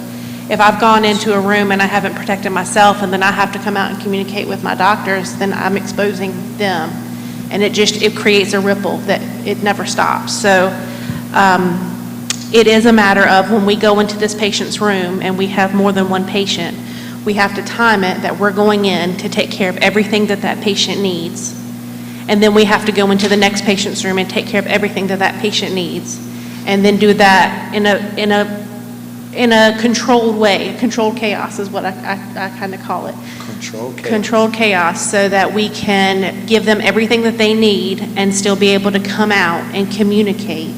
if I've gone into a room and I haven't protected myself and then I have to come out and communicate with my doctors, then I'm exposing them. And it creates a ripple that it never stops. So it is a matter of when we go into this patient's room and we have more than one patient, we have to time it that we're going in to take care of everything that that patient needs. And then we have to go into the next patient's room and take care of everything that that patient needs. And then do that in a controlled way. Controlled chaos is what I kind of call it. Controlled chaos. Controlled chaos, so that we can give them everything that they need and still be able to come out and communicate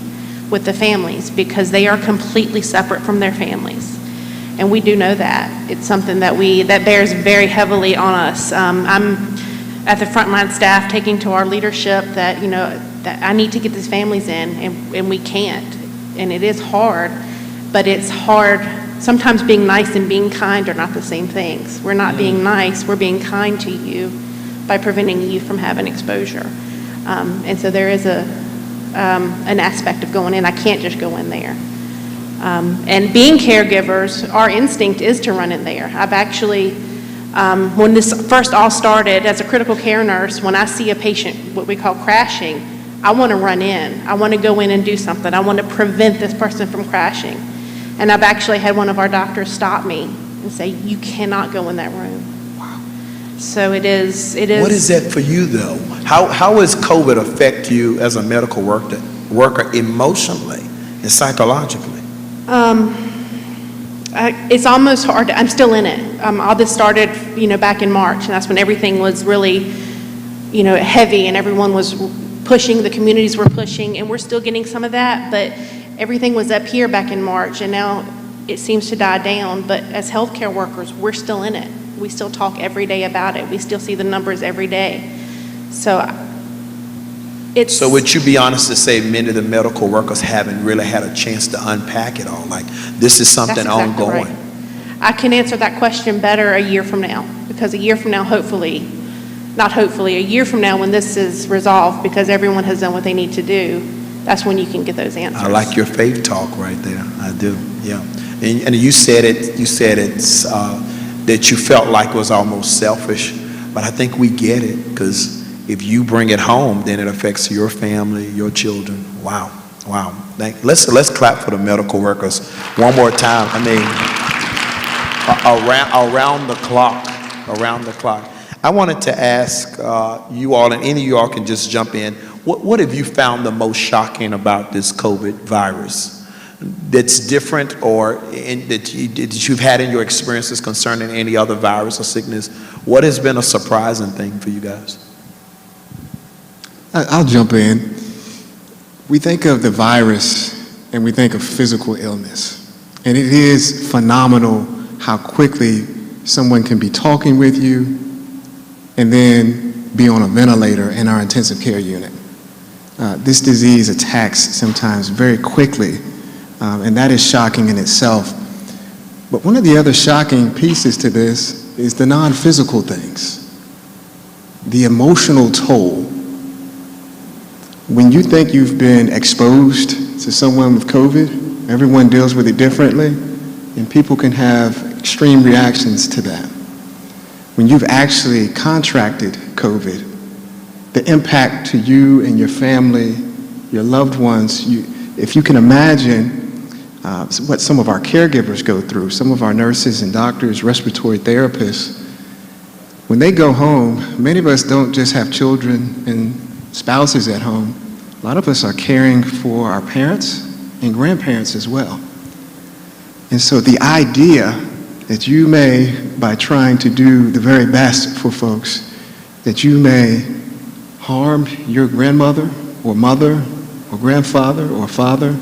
with the families, because they are completely separate from their families. And we do know that. It's something that bears very heavily on us. I'm at the frontline staff taking to our leadership that, you know, that I need to get these families in, and we can't. And it is hard, but it's hard. Sometimes being nice and being kind are not the same things. We're not being nice, we're being kind to you by preventing you from having exposure. And so there is an aspect of going in. I can't just go in there. And being caregivers, our instinct is to run in there. I've actually, when this first all started, as a critical care nurse, when I see a patient, what we call crashing, I want to run in. I want to go in and do something. I want to prevent this person from crashing. And I've actually had one of our doctors stop me and say, "You cannot go in that room." Wow. So it is. What is that for you, though? How has COVID affect you as a medical worker emotionally and psychologically? It's almost hard. I'm still in it. All this started, back in March, and that's when everything was really, heavy, and everyone was pushing. The communities were pushing, and we're still getting some of that. But everything was up here back in March, and now it seems to die down. But as healthcare workers, we're still in it. We still talk every day about it. We still see the numbers every day. So would you be honest to say many of the medical workers haven't really had a chance to unpack it all? Like, this is something That's exactly ongoing. Right. I can answer that question better a year from now, because a year from now, a year from now when this is resolved, because everyone has done what they need to do, that's when you can get those answers. I like your faith talk right there. I do, yeah. And you said it's that you felt like it was almost selfish, but I think we get it, because if you bring it home, then it affects your family, your children. Wow. Let's clap for the medical workers one more time. I mean, around the clock. I wanted to ask you all, and any of you all can just jump in. what have you found the most shocking about this COVID virus that's different or that you've had in your experiences concerning any other virus or sickness? What has been a surprising thing for you guys? I'll jump in. We think of the virus and we think of physical illness. And it is phenomenal how quickly someone can be talking with you and then be on a ventilator in our intensive care unit. This disease attacks sometimes very quickly, and that is shocking in itself. But one of the other shocking pieces to this is the non-physical things, the emotional toll. When you think you've been exposed to someone with COVID, everyone deals with it differently, and people can have extreme reactions to that. When you've actually contracted COVID, the impact to you and your family, your loved ones, if you can imagine what some of our caregivers go through, some of our nurses and doctors, respiratory therapists, when they go home, many of us don't just have children and spouses at home. A lot of us are caring for our parents and grandparents as well. And so the idea that you may, by trying to do the very best for folks, that you may harm your grandmother or mother or grandfather or father.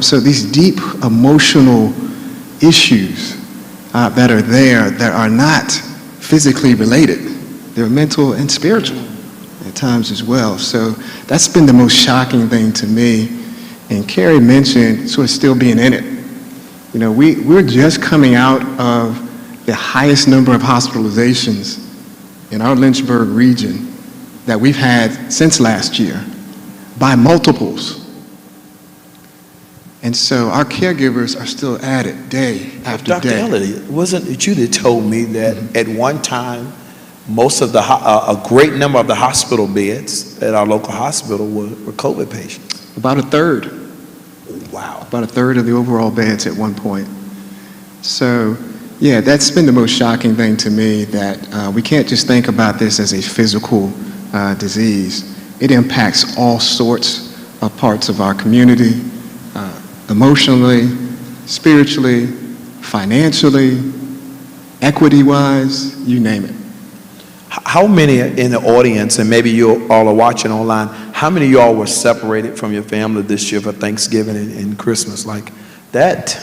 So these deep emotional issues that are there that are not physically related. They're mental and spiritual at times as well. So that's been the most shocking thing to me. And Carrie mentioned sort of still being in it. You know, we're just coming out of the highest number of hospitalizations in our Lynchburg region that we've had since last year by multiples. And so our caregivers are still at it day after Dr. day. Elliott, wasn't it you that told me that at one time most of a great number of the hospital beds at our local hospital were COVID patients? About a third. Wow. About a third of the overall beds at one point. So, yeah, that's been the most shocking thing to me, that we can't just think about this as a physical disease. It impacts all sorts of parts of our community, emotionally, spiritually, financially, equity-wise, you name it. How many in the audience, and maybe you all are watching online, how many of y'all were separated from your family this year for Thanksgiving and Christmas? Like that,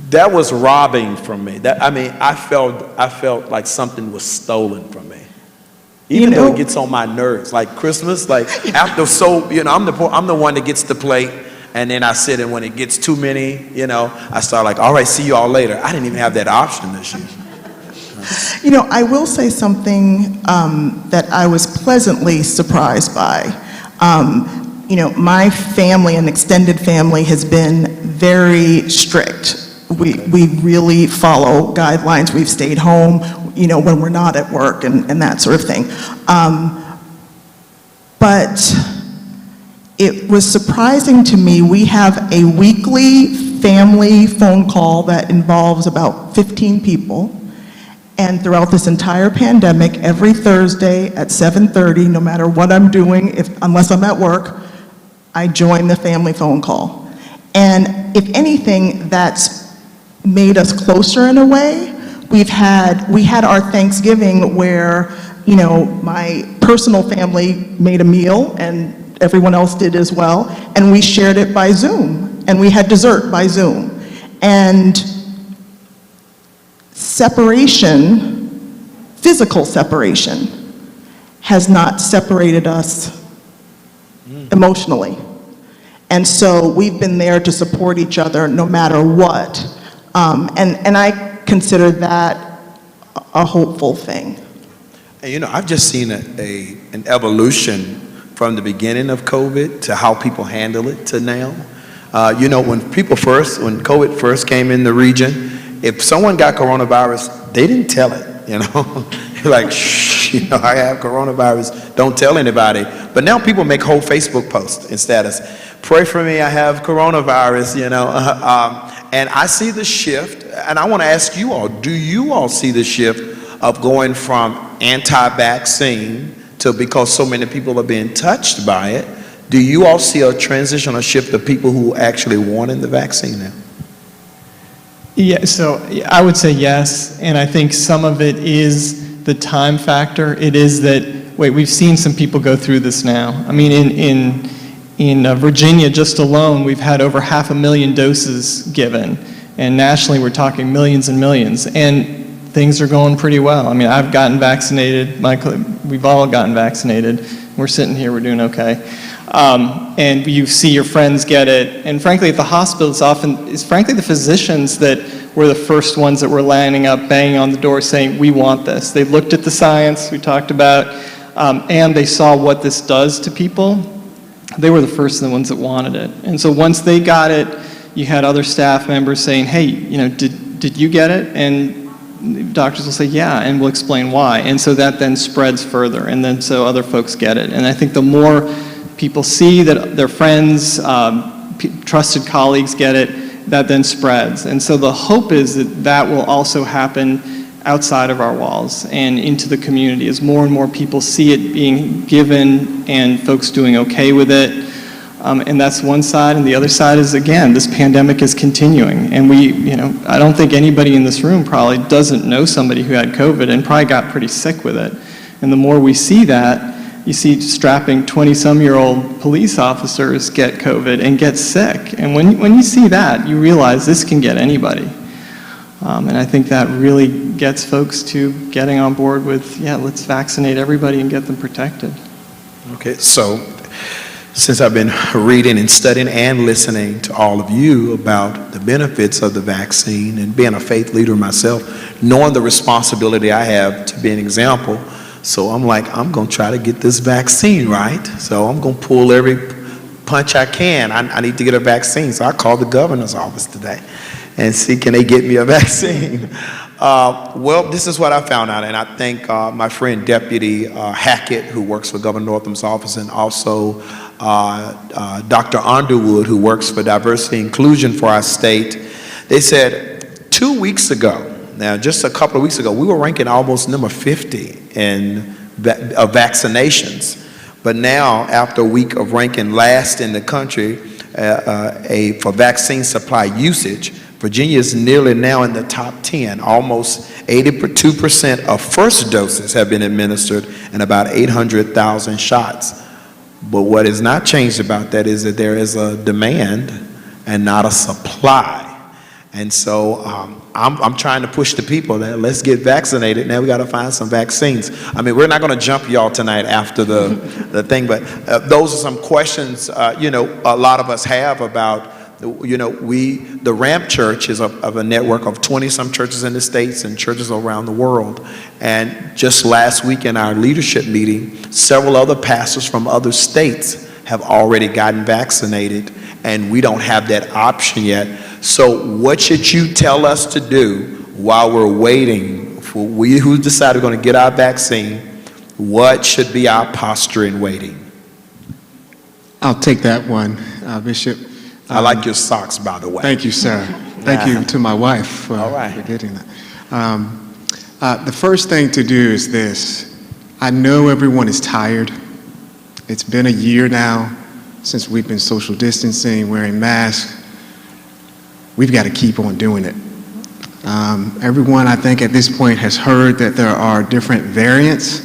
that was robbing from me. I felt like something was stolen from me. Even though it gets on my nerves, like Christmas, like after I'm the one that gets the plate, and then I sit, and when it gets too many, I start like, all right, see you all later. I didn't even have that option this year. I will say something that I was pleasantly surprised by. My family and extended family has been very strict. We really follow guidelines. We've stayed home, when we're not at work and that sort of thing. But it was surprising to me. We have a weekly family phone call that involves about 15 people. And throughout this entire pandemic, every Thursday at 7:30, no matter what I'm doing, unless I'm at work, I join the family phone call. And if anything, that's made us closer in a way. We had our Thanksgiving where, my personal family made a meal and everyone else did as well, and we shared it by Zoom, and we had dessert by Zoom. And separation, physical separation, has not separated us emotionally. And so we've been there to support each other no matter what. And I consider that a hopeful thing. And I've just seen an evolution from the beginning of COVID to how people handle it to now. When COVID first came in the region, if someone got coronavirus, they didn't tell it, You're like, shh, I have coronavirus, don't tell anybody. But now people make whole Facebook posts and status. Pray for me, I have coronavirus, and I see the shift, and I want to ask you all, do you all see the shift of going from anti-vaccine to, because so many people are being touched by it, do you all see a transition or shift of people who actually wanted the vaccine now? Yeah, so I would say yes, and I think some of it is the time factor. It is that, wait, we've seen some people go through this now. I mean, in Virginia just alone, we've had over 500,000 doses given, and nationally we're talking millions and millions, and things are going pretty well. I mean, I've gotten vaccinated, Michael, we've all gotten vaccinated. We're sitting here, we're doing okay. And you see your friends get it. And frankly, at the hospital, it's frankly the physicians that were the first ones that were lining up, banging on the door saying, we want this. They looked at the science we talked about, and they saw what this does to people. They were the first ones that wanted it. And so once they got it, you had other staff members saying, hey, you know, did you get it? And doctors will say, yeah, and we'll explain why. And so that then spreads further, and then so other folks get it. And I think the more people see that their friends, trusted colleagues get it, that then spreads. And so the hope is that that will also happen outside of our walls and into the community as more and more people see it being given and folks doing okay with it. And that's one side, and the other side is, again, this pandemic is continuing. And we, you know, I don't think anybody in this room probably doesn't know somebody who had COVID and probably got pretty sick with it. And the more we see that, you see strapping 20-some-year-old police officers get COVID and get sick. And when you see that, you realize this can get anybody. And I think that really gets folks to getting on board with, yeah, let's vaccinate everybody and get them protected. Okay, so since I've been reading and studying and listening to all of you about the benefits of the vaccine and being a faith leader myself, knowing the responsibility I have to be an example, so I'm like, I'm going to try to get this vaccine, right? So I'm going to pull every punch I can. I need to get a vaccine. So I called the governor's office today and see, can they get me a vaccine? Well, this is what I found out, and I thank my friend Deputy Hackett, who works for Governor Northam's office, and also Dr. Underwood, who works for diversity and inclusion for our state. They said 2 weeks ago, now just a couple of weeks ago, we were ranking almost number 50 in vaccinations. But now, after a week of ranking last in the country for vaccine supply usage, Virginia is nearly now in the top 10. Almost 82% of first doses have been administered and about 800,000 shots. But what has not changed about that is that there is a demand and not a supply. And so I'm trying to push the people that let's get vaccinated. Now we got to find some vaccines. I mean, we're not going to jump y'all tonight after the thing, but those are some questions, you know, a lot of us have about, you know, the Ramp Church is of a network of 20-some churches in the States and churches around the world. And just last week in our leadership meeting, several other pastors from other states have already gotten vaccinated, and we don't have that option yet. So what should you tell us to do while we're waiting for we who decide we're going to get our vaccine? What should be our posture in waiting? I'll take that one, Bishop. I like your socks, by the way. Thank you, sir. Thank you to my wife for getting that. The first thing to do is this. I know everyone is tired. It's been a year now since we've been social distancing, wearing masks. We've got to keep on doing it. Everyone, I think, at this point has heard that there are different variants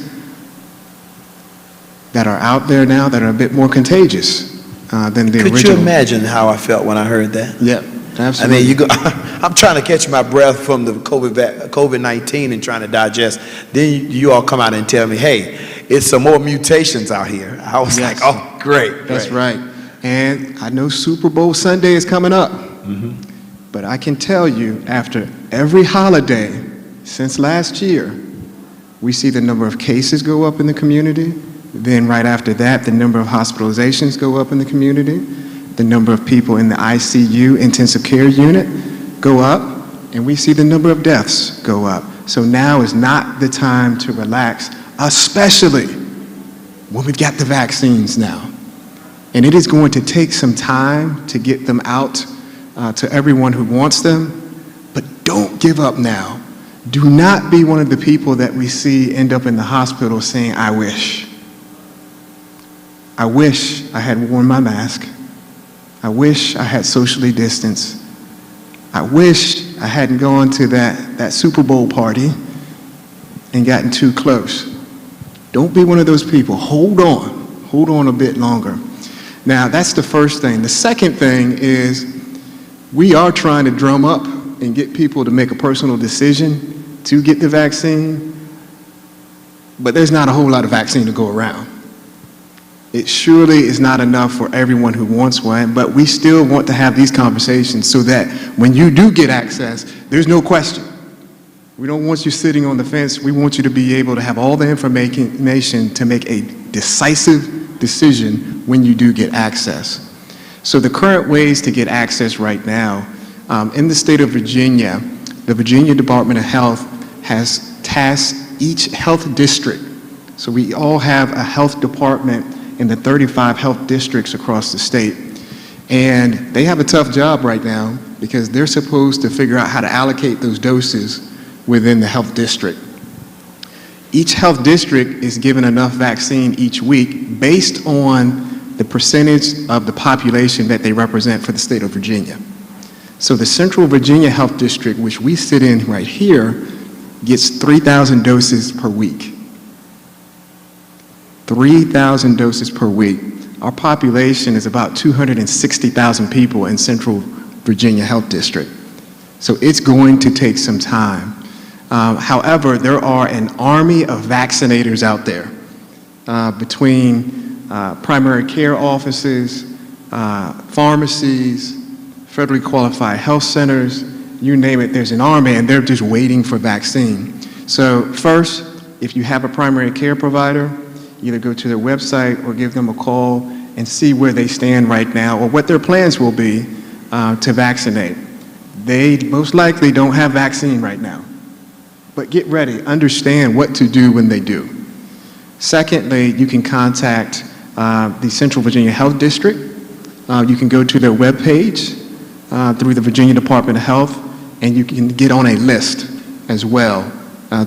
that are out there now that are a bit more contagious than the original. Could you imagine how I felt when I heard that? Yeah, absolutely. I mean, I'm trying to catch my breath from the COVID-19 and trying to digest. Then you all come out and tell me, hey, it's some more mutations out here. I was like, oh, great. That's right. And I know Super Bowl Sunday is coming up. Mm-hmm. But I can tell you, after every holiday since last year, we see the number of cases go up in the community. Then right after that, the number of hospitalizations go up in the community. The number of people in the ICU, intensive care unit, go up. And we see the number of deaths go up. So now is not the time to relax, especially when we've got the vaccines now. And it is going to take some time to get them out to everyone who wants them, but don't give up now. Do not be one of the people that we see end up in the hospital saying, I wish. I wish I had worn my mask. I wish I had socially distanced. I wish I hadn't gone to that Super Bowl party and gotten too close. Don't be one of those people. Hold on a bit longer. Now, that's the first thing. The second thing is we are trying to drum up and get people to make a personal decision to get the vaccine, but there's not a whole lot of vaccine to go around. It surely is not enough for everyone who wants one, but we still want to have these conversations so that when you do get access, there's no question. We don't want you sitting on the fence. We want you to be able to have all the information to make a decisive decision when you do get access. So the current ways to get access right now, in the state of Virginia, the Virginia Department of Health has tasked each health district. So we all have a health department in the 35 health districts across the state. And they have a tough job right now because they're supposed to figure out how to allocate those doses within the health district. Each health district is given enough vaccine each week based on the percentage of the population that they represent for the state of Virginia. So the Central Virginia Health District, which we sit in right here, gets 3,000 doses per week. 3,000 doses per week. Our population is about 260,000 people in Central Virginia Health District. So it's going to take some time. However, there are an army of vaccinators out there between primary care offices, pharmacies, federally qualified health centers, you name it, there's an army and they're just waiting for vaccine. So first, if you have a primary care provider, either go to their website or give them a call and see where they stand right now or what their plans will be to vaccinate. They most likely don't have vaccine right now, but get ready, understand what to do when they do. Secondly, you can contact the Central Virginia Health District. You can go to their webpage through the Virginia Department of Health, and you can get on a list as well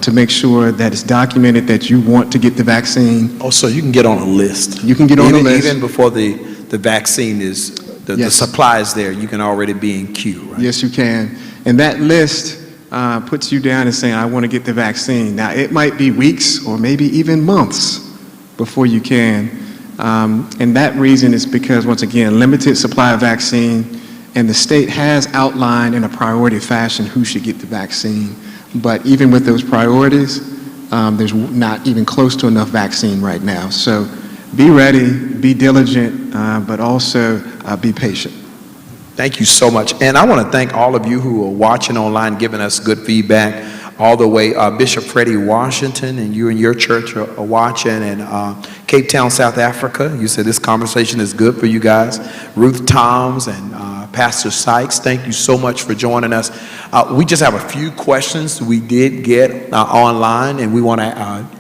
to make sure that it's documented that you want to get the vaccine. Oh, so you can get on a list. You can get on a list. Even before the vaccine is, the supply is there, you can already be in queue, right? Yes, you can. And that list puts you down and saying, I want to get the vaccine. Now, it might be weeks or maybe even months before you can. And that reason is because, once again, limited supply of vaccine, and the state has outlined in a priority fashion who should get the vaccine. But even with those priorities, there's not even close to enough vaccine right now. So be ready, be diligent, but also be patient. Thank you so much. And I want to thank all of you who are watching online, giving us good feedback all the way. Bishop Freddie Washington, and you and your church are watching, and Cape Town, South Africa. You said this conversation is good for you guys. Ruth Toms and Pastor Sykes, thank you so much for joining us. We just have a few questions we did get online, and we want to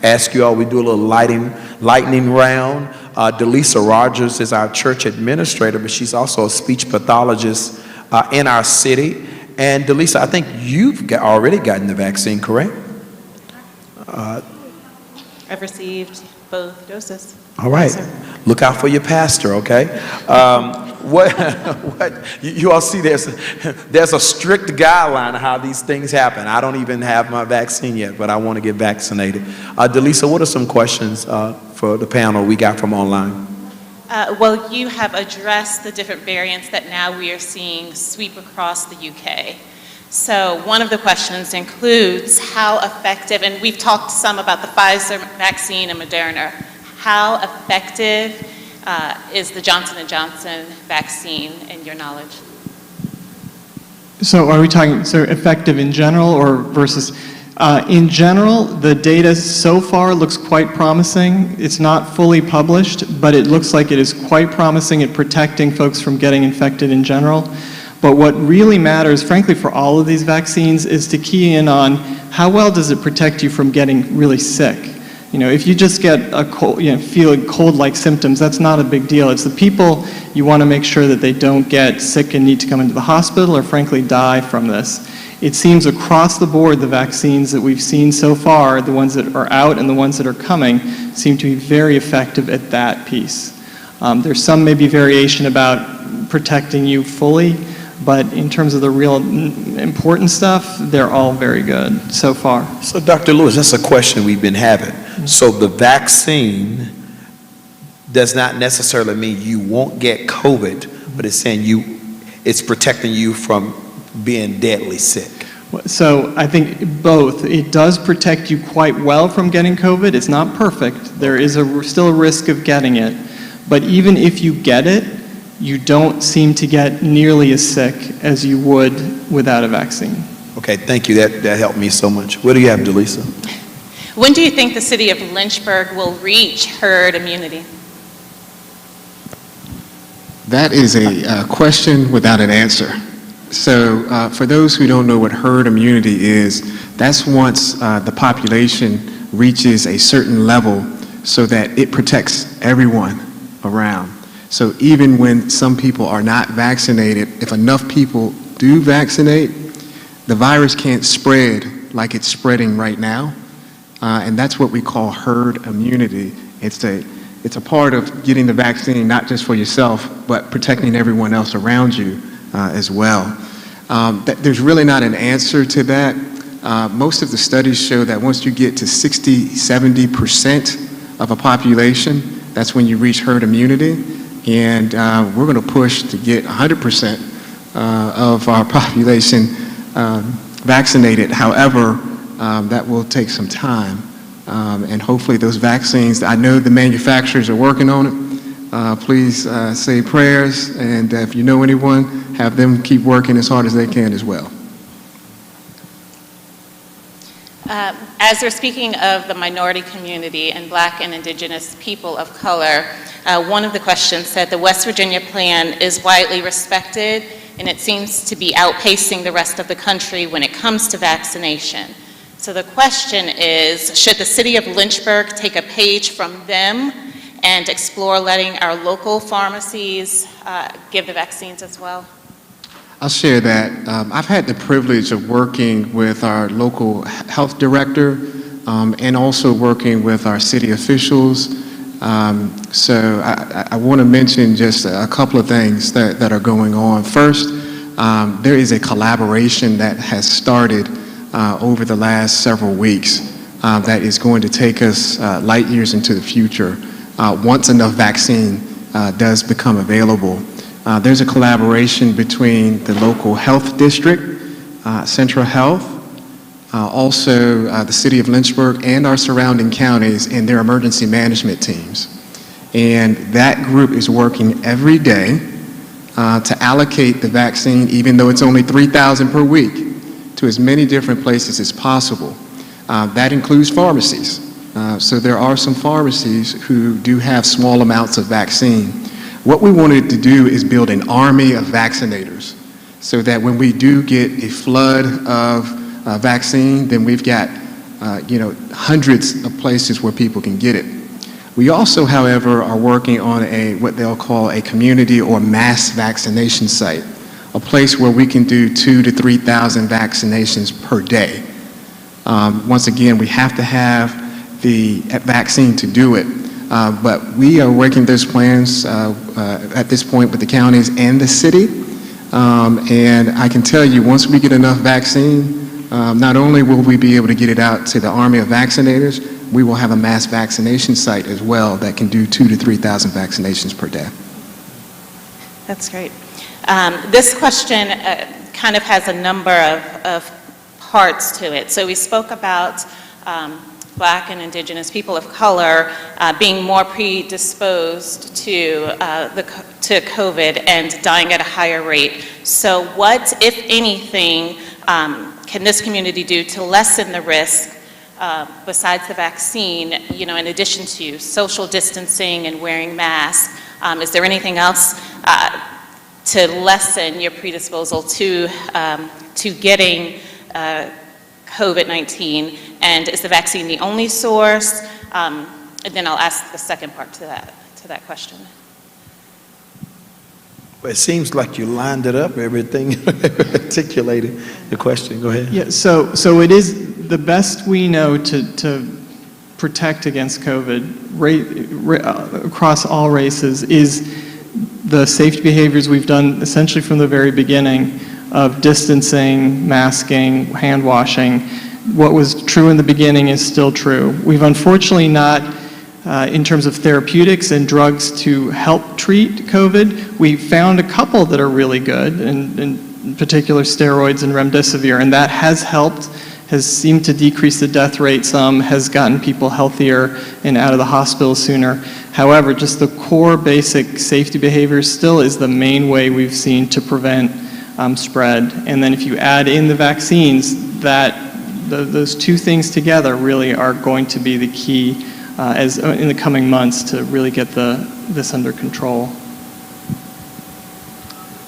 ask you all. We do a little lightning round. Delisa Rogers is our church administrator, but she's also a speech pathologist in our city. And Delisa, I think you've already gotten the vaccine, correct? I've received both doses. All right. Yes, look out for your pastor, okay? What you all see, there's a strict guideline of how these things happen. I don't even have my vaccine yet, but I want to get vaccinated. Delisa, what are some questions for the panel we got from online? Well, you have addressed the different variants that now we are seeing sweep across the UK. So one of the questions includes how effective, and we've talked some about the Pfizer vaccine and Moderna, how effective is the Johnson & Johnson vaccine in your knowledge? So are we talking, so effective in general or versus, in general, the data so far looks quite promising. It's not fully published, but it looks like it is quite promising at protecting folks from getting infected in general. But what really matters, frankly, for all of these vaccines is to key in on how well does it protect you from getting really sick. You know, if you just get a cold, feel cold-like symptoms, that's not a big deal. It's the people you want to make sure that they don't get sick and need to come into the hospital or frankly die from this. It seems across the board the vaccines that we've seen so far, the ones that are out and the ones that are coming, seem to be very effective at that piece. There's some maybe variation about protecting you fully, but in terms of the real important stuff, they're all very good so far. So, Dr. Lewis, that's a question we've been having. So the vaccine does not necessarily mean you won't get COVID, but it's saying it's protecting you from being deadly sick. So I think both. It does protect you quite well from getting COVID. It's not perfect. There is still a risk of getting it. But even if you get it, you don't seem to get nearly as sick as you would without a vaccine. Okay, thank you. That helped me so much. What do you have, Delisa? When do you think the city of Lynchburg will reach herd immunity? That is a question without an answer. So for those who don't know what herd immunity is, that's once the population reaches a certain level so that it protects everyone around. So even when some people are not vaccinated, if enough people do vaccinate, the virus can't spread like it's spreading right now. And that's what we call herd immunity. It's a part of getting the vaccine, not just for yourself, but protecting everyone else around you as well. There's really not an answer to that. Most of the studies show that once you get to 60, 70% of a population, that's when you reach herd immunity. And we're going to push to get 100% of our population vaccinated. However, that will take some time. And hopefully those vaccines, I know the manufacturers are working on it. Please say prayers, and if you know anyone, have them keep working as hard as they can as well. As we're speaking of the minority community and Black and Indigenous people of color, one of the questions said the West Virginia plan is widely respected and it seems to be outpacing the rest of the country when it comes to vaccination. So the question is, should the city of Lynchburg take a page from them and explore letting our local pharmacies give the vaccines as well? I'll share that. I've had the privilege of working with our local health director and also working with our city officials. So I want to mention just a couple of things that are going on. First, there is a collaboration that has started over the last several weeks that is going to take us light years into the future once enough vaccine does become available. There's a collaboration between the local health district, Central Health, also the city of Lynchburg and our surrounding counties and their emergency management teams. And that group is working every day to allocate the vaccine, even though it's only 3,000 per week, to as many different places as possible. That includes pharmacies. So there are some pharmacies who do have small amounts of vaccine. What we wanted to do is build an army of vaccinators so that when we do get a flood of vaccine, then we've got hundreds of places where people can get it. We also, however, are working on what they'll call a community or mass vaccination site, a place where we can do 2,000 to 3,000 vaccinations per day. Once again, we have to have the vaccine to do it. But we are working those plans at this point with the counties and the city. And I can tell you, once we get enough vaccine, not only will we be able to get it out to the army of vaccinators, we will have a mass vaccination site as well that can do 2,000 to 3,000 vaccinations per day. That's great. This question kind of has a number of parts to it. So we spoke about Black and Indigenous people of color being more predisposed to COVID and dying at a higher rate. So what, if anything, can this community do to lessen the risk besides the vaccine, in addition to social distancing and wearing masks? Is there anything else to lessen your predisposal to getting COVID-19, and is the vaccine the only source? And then I'll ask the second part to that question. Well, it seems like you lined it up, everything, articulated the question. Go ahead. Yeah, so it is the best we know to protect against COVID across all races is the safety behaviors we've done essentially from the very beginning of distancing, masking, hand washing. What was true in the beginning is still true. We've unfortunately not, in terms of therapeutics and drugs to help treat COVID, we found a couple that are really good, and in particular steroids and remdesivir, and that has helped, has seemed to decrease the death rate some, has gotten people healthier and out of the hospital sooner. However, just the core basic safety behaviors still is the main way we've seen to prevent spread. And then if you add in the vaccines, those two things together really are going to be the key in the coming months to really get this under control.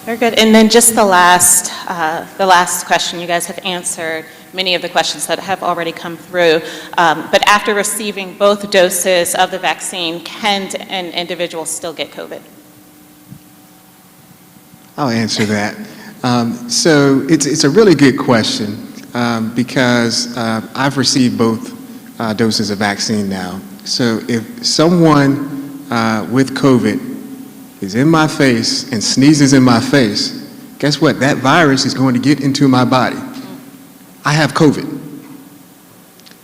Very good. And then just the last question, you guys have answered many of the questions that have already come through. But after receiving both doses of the vaccine, can an individual still get COVID? I'll answer that. So it's a really good question because I've received both doses of vaccine now. So if someone with COVID is in my face and sneezes in my face, guess what? That virus is going to get into my body. I have COVID.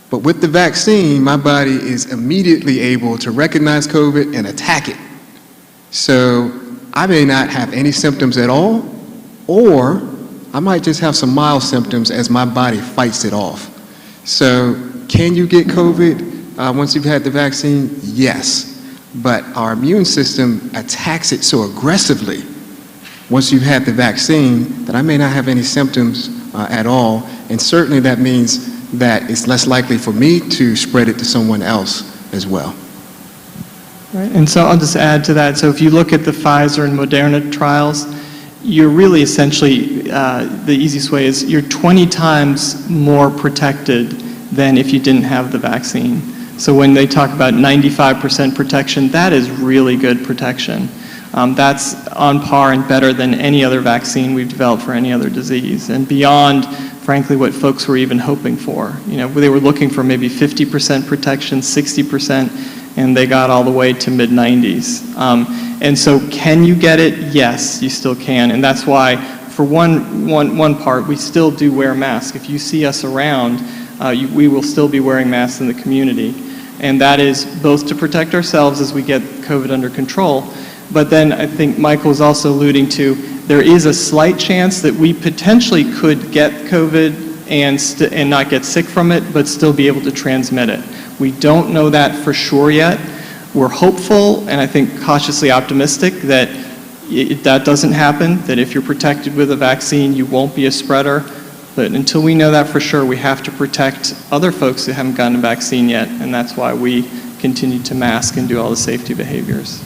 But with the vaccine, my body is immediately able to recognize COVID and attack it. So I may not have any symptoms at all, or I might just have some mild symptoms as my body fights it off. So can you get COVID once you've had the vaccine? Yes. But our immune system attacks it so aggressively once you've had the vaccine that I may not have any symptoms at all. And certainly that means that it's less likely for me to spread it to someone else as well. Right. And so I'll just add to that. So if you look at the Pfizer and Moderna trials, you're really essentially, the easiest way is you're 20 times more protected than if you didn't have the vaccine. So when they talk about 95% protection, that is really good protection. That's on par and better than any other vaccine we've developed for any other disease, and beyond, frankly, what folks were even hoping for. You know, they were looking for maybe 50% protection, 60%, and they got all the way to mid-90s. And so can you get it? Yes, you still can, and that's why for one part, we still do wear masks. If you see us around, we will still be wearing masks in the community. And that is both to protect ourselves as we get COVID under control, but then I think Michael was also alluding to, there is a slight chance that we potentially could get COVID and not get sick from it, but still be able to transmit it. We don't know that for sure yet. We're hopeful and I think cautiously optimistic that that doesn't happen, that if you're protected with a vaccine, you won't be a spreader. But until we know that for sure, we have to protect other folks who haven't gotten a vaccine yet, and that's why we continue to mask and do all the safety behaviors.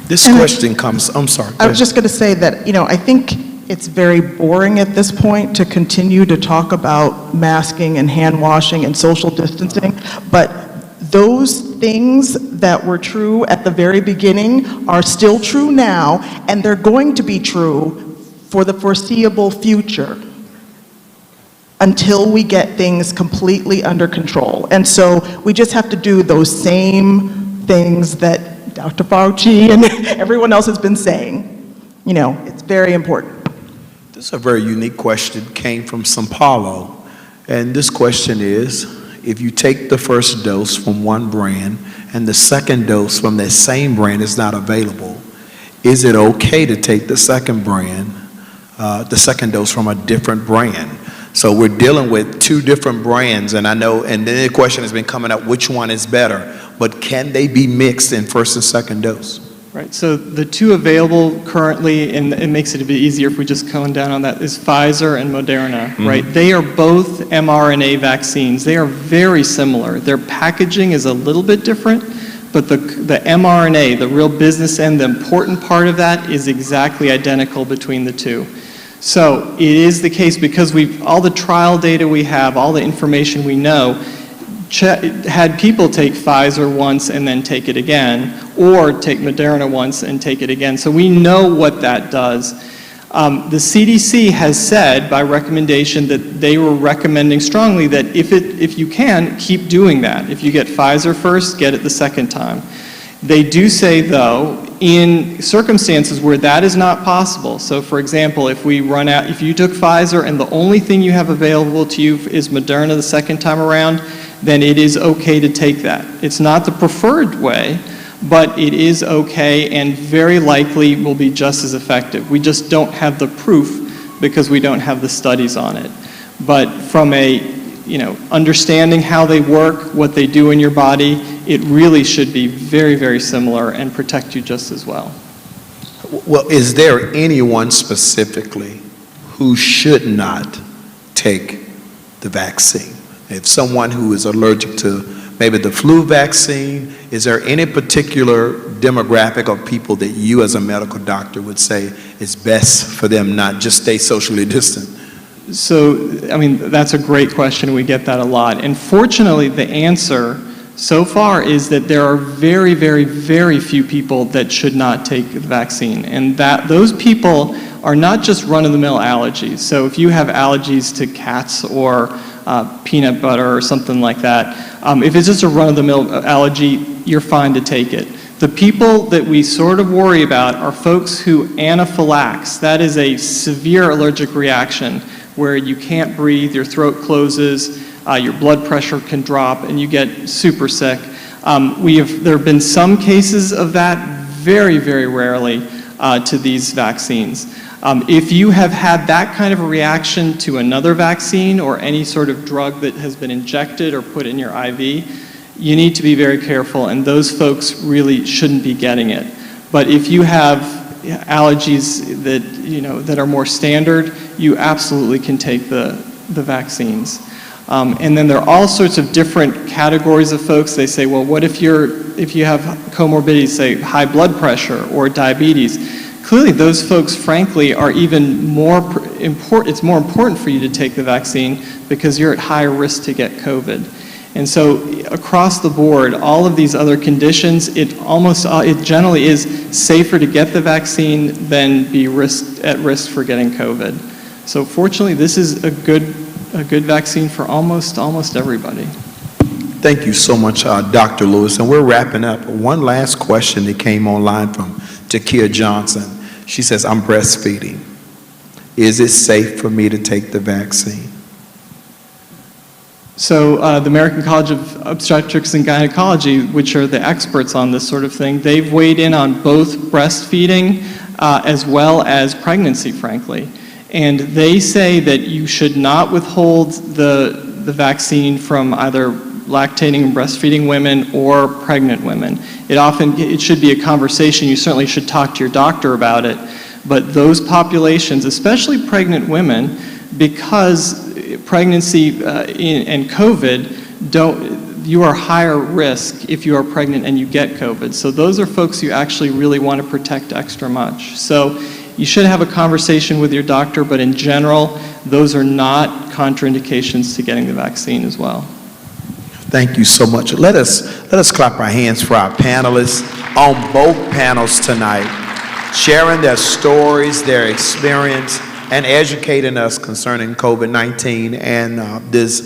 This question comes, I'm sorry. I was just going to say that, you know, I think it's very boring at this point to continue to talk about masking and hand washing and social distancing, but those things that were true at the very beginning are still true now, and they're going to be true for the foreseeable future until we get things completely under control. And so we just have to do those same things that Dr. Fauci and everyone else has been saying. You know, it's very important. This is a very unique question, came from Sao Paulo. And this question is, if you take the first dose from one brand and the second dose from that same brand is not available, is it okay to take the second brand, the second dose from a different brand? So we're dealing with two different brands, and I know, and then the question has been coming up, which one is better? But can they be mixed in first and second dose? Right, so the two available currently, and it makes it a bit easier if we just come down on that, is Pfizer and Moderna, right? They are both mRNA vaccines. They are very similar. Their packaging is a little bit different, but the mRNA, the real business end, the important part of that is exactly identical between the two. So it is the case because all the trial data we have, all the information we know, had people take Pfizer once and then take it again, or take Moderna once and take it again. So we know what that does. The CDC has said by recommendation that they were recommending strongly that if you can, keep doing that. If you get Pfizer first, get it the second time. They do say, though, in circumstances where that is not possible, so for example, if you took Pfizer and the only thing you have available to you is Moderna the second time around, then it is okay to take that. It's not the preferred way, but it is okay and very likely will be just as effective. We just don't have the proof because we don't have the studies on it. But from understanding how they work, what they do in your body, it really should be very, very similar and protect you just as well. Well, is there anyone specifically who should not take the vaccine? If someone who is allergic to maybe the flu vaccine, is there any particular demographic of people that you as a medical doctor would say is best for them not just stay socially distant? So, that's a great question. We get that a lot. And fortunately, the answer so far is that there are very, very, very few people that should not take the vaccine. And that those people are not just run-of-the-mill allergies. So if you have allergies to cats or peanut butter or something like that, if it's just a run-of-the-mill allergy, you're fine to take it. The people that we sort of worry about are folks who anaphylax. That is a severe allergic reaction where you can't breathe, your throat closes, your blood pressure can drop, and you get super sick. There have been some cases of that, very, very rarely to these vaccines. If you have had that kind of a reaction to another vaccine or any sort of drug that has been injected or put in your IV, you need to be very careful, and those folks really shouldn't be getting it. But if you have allergies that are more standard, you absolutely can take the vaccines. And then there are all sorts of different categories of folks. They say, well, what if you have comorbidities, say high blood pressure or diabetes? Clearly, those folks, frankly, are even more important. It's more important for you to take the vaccine because you're at higher risk to get COVID. And so, across the board, all of these other conditions, it generally is safer to get the vaccine than be at risk for getting COVID. So, fortunately, this is a good vaccine for almost everybody. Thank you so much, Dr. Lewis. And we're wrapping up. One last question that came online from Takia Johnson. She says, I'm breastfeeding. Is it safe for me to take the vaccine? So the American College of Obstetrics and Gynecology, which are the experts on this sort of thing, they've weighed in on both breastfeeding as well as pregnancy, frankly. And they say that you should not withhold the vaccine from either lactating and breastfeeding women or pregnant women. It should be a conversation. You certainly should talk to your doctor about it. But those populations, especially pregnant women, because pregnancy and COVID, you are higher risk if you are pregnant and you get COVID. So those are folks you actually really want to protect extra much. So you should have a conversation with your doctor, but in general, those are not contraindications to getting the vaccine as well. Thank you so much. Let us clap our hands for our panelists on both panels tonight, sharing their stories, their experience, and educating us concerning COVID-19 and this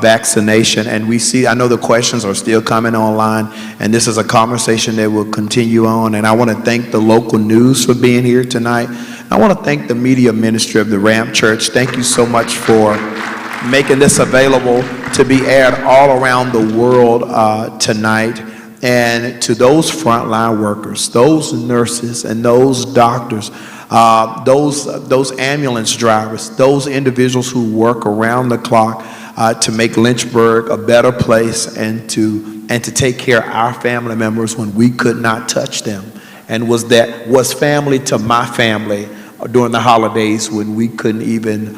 vaccination. And I know the questions are still coming online, and this is a conversation that will continue on. And I want to thank the local news for being here tonight. I want to thank the media ministry of the Ramp Church. Thank you so much for making this available to be aired all around the world tonight. And to those frontline workers, those nurses and those doctors, those ambulance drivers, those individuals who work around the clock to make Lynchburg a better place and to take care of our family members when we could not touch them, and was family to my family during the holidays when we couldn't even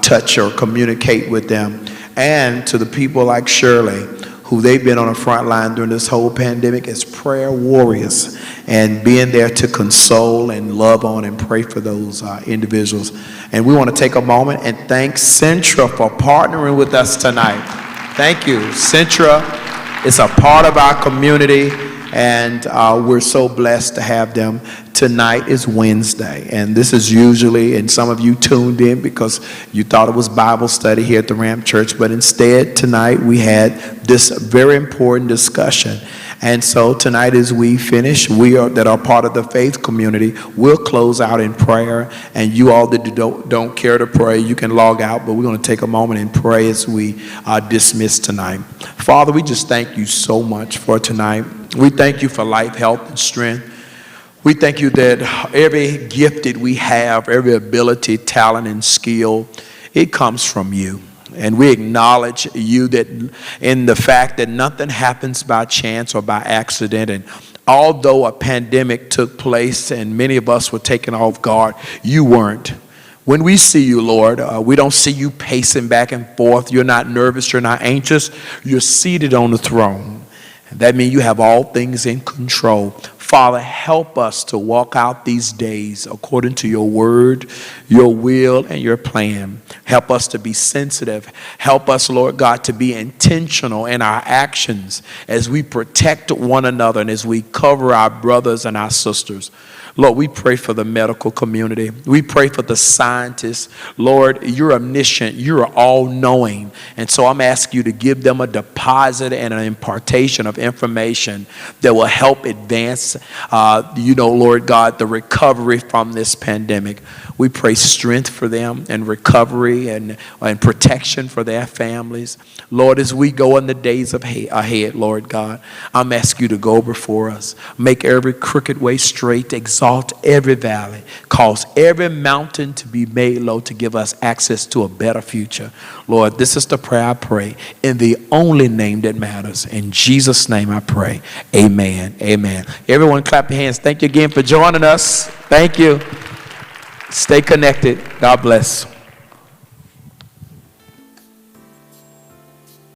touch or communicate with them, and to the people like Shirley, who they've been on the front line during this whole pandemic as prayer warriors and being there to console and love on and pray for those individuals. And we want to take a moment and thank Centra for partnering with us tonight. Thank you. Centra is a part of our community. And we're so blessed to have them. Tonight is Wednesday, and this is usually, and some of you tuned in because you thought it was Bible study here at the Ramp Church, but instead tonight we had this very important discussion. And so tonight as we finish, we are that are part of the faith community, we'll close out in prayer. And you all that don't care to pray, you can log out, but we're going to take a moment and pray as we dismiss tonight. Father, we just thank you so much for tonight. We thank you for life, health, and strength. We thank you that every gift that we have, every ability, talent, and skill, it comes from you. And we acknowledge you that in the fact that nothing happens by chance or by accident. And although a pandemic took place and many of us were taken off guard, you weren't. When we see you, Lord, we don't see you pacing back and forth. You're not nervous. You're not anxious. You're seated on the throne. That means you have all things in control. Father, help us to walk out these days according to your word, your will, and your plan. Help us to be sensitive. Help us, Lord God, to be intentional in our actions as we protect one another and as we cover our brothers and our sisters. Lord, we pray for the medical community. We pray for the scientists. Lord, you're omniscient. You're all-knowing. And so I'm asking you to give them a deposit and an impartation of information that will help advance, Lord God, the recovery from this pandemic. We pray strength for them and recovery and protection for their families. Lord, as we go in the days ahead, Lord God, I'm asking you to go before us. Make every crooked way straight, exalt every valley, cause every mountain to be made low to give us access to a better future. Lord, this is the prayer I pray in the only name that matters. In Jesus' name I pray. Amen. Amen. Everyone clap your hands. Thank you again for joining us. Thank you. Stay connected. God bless.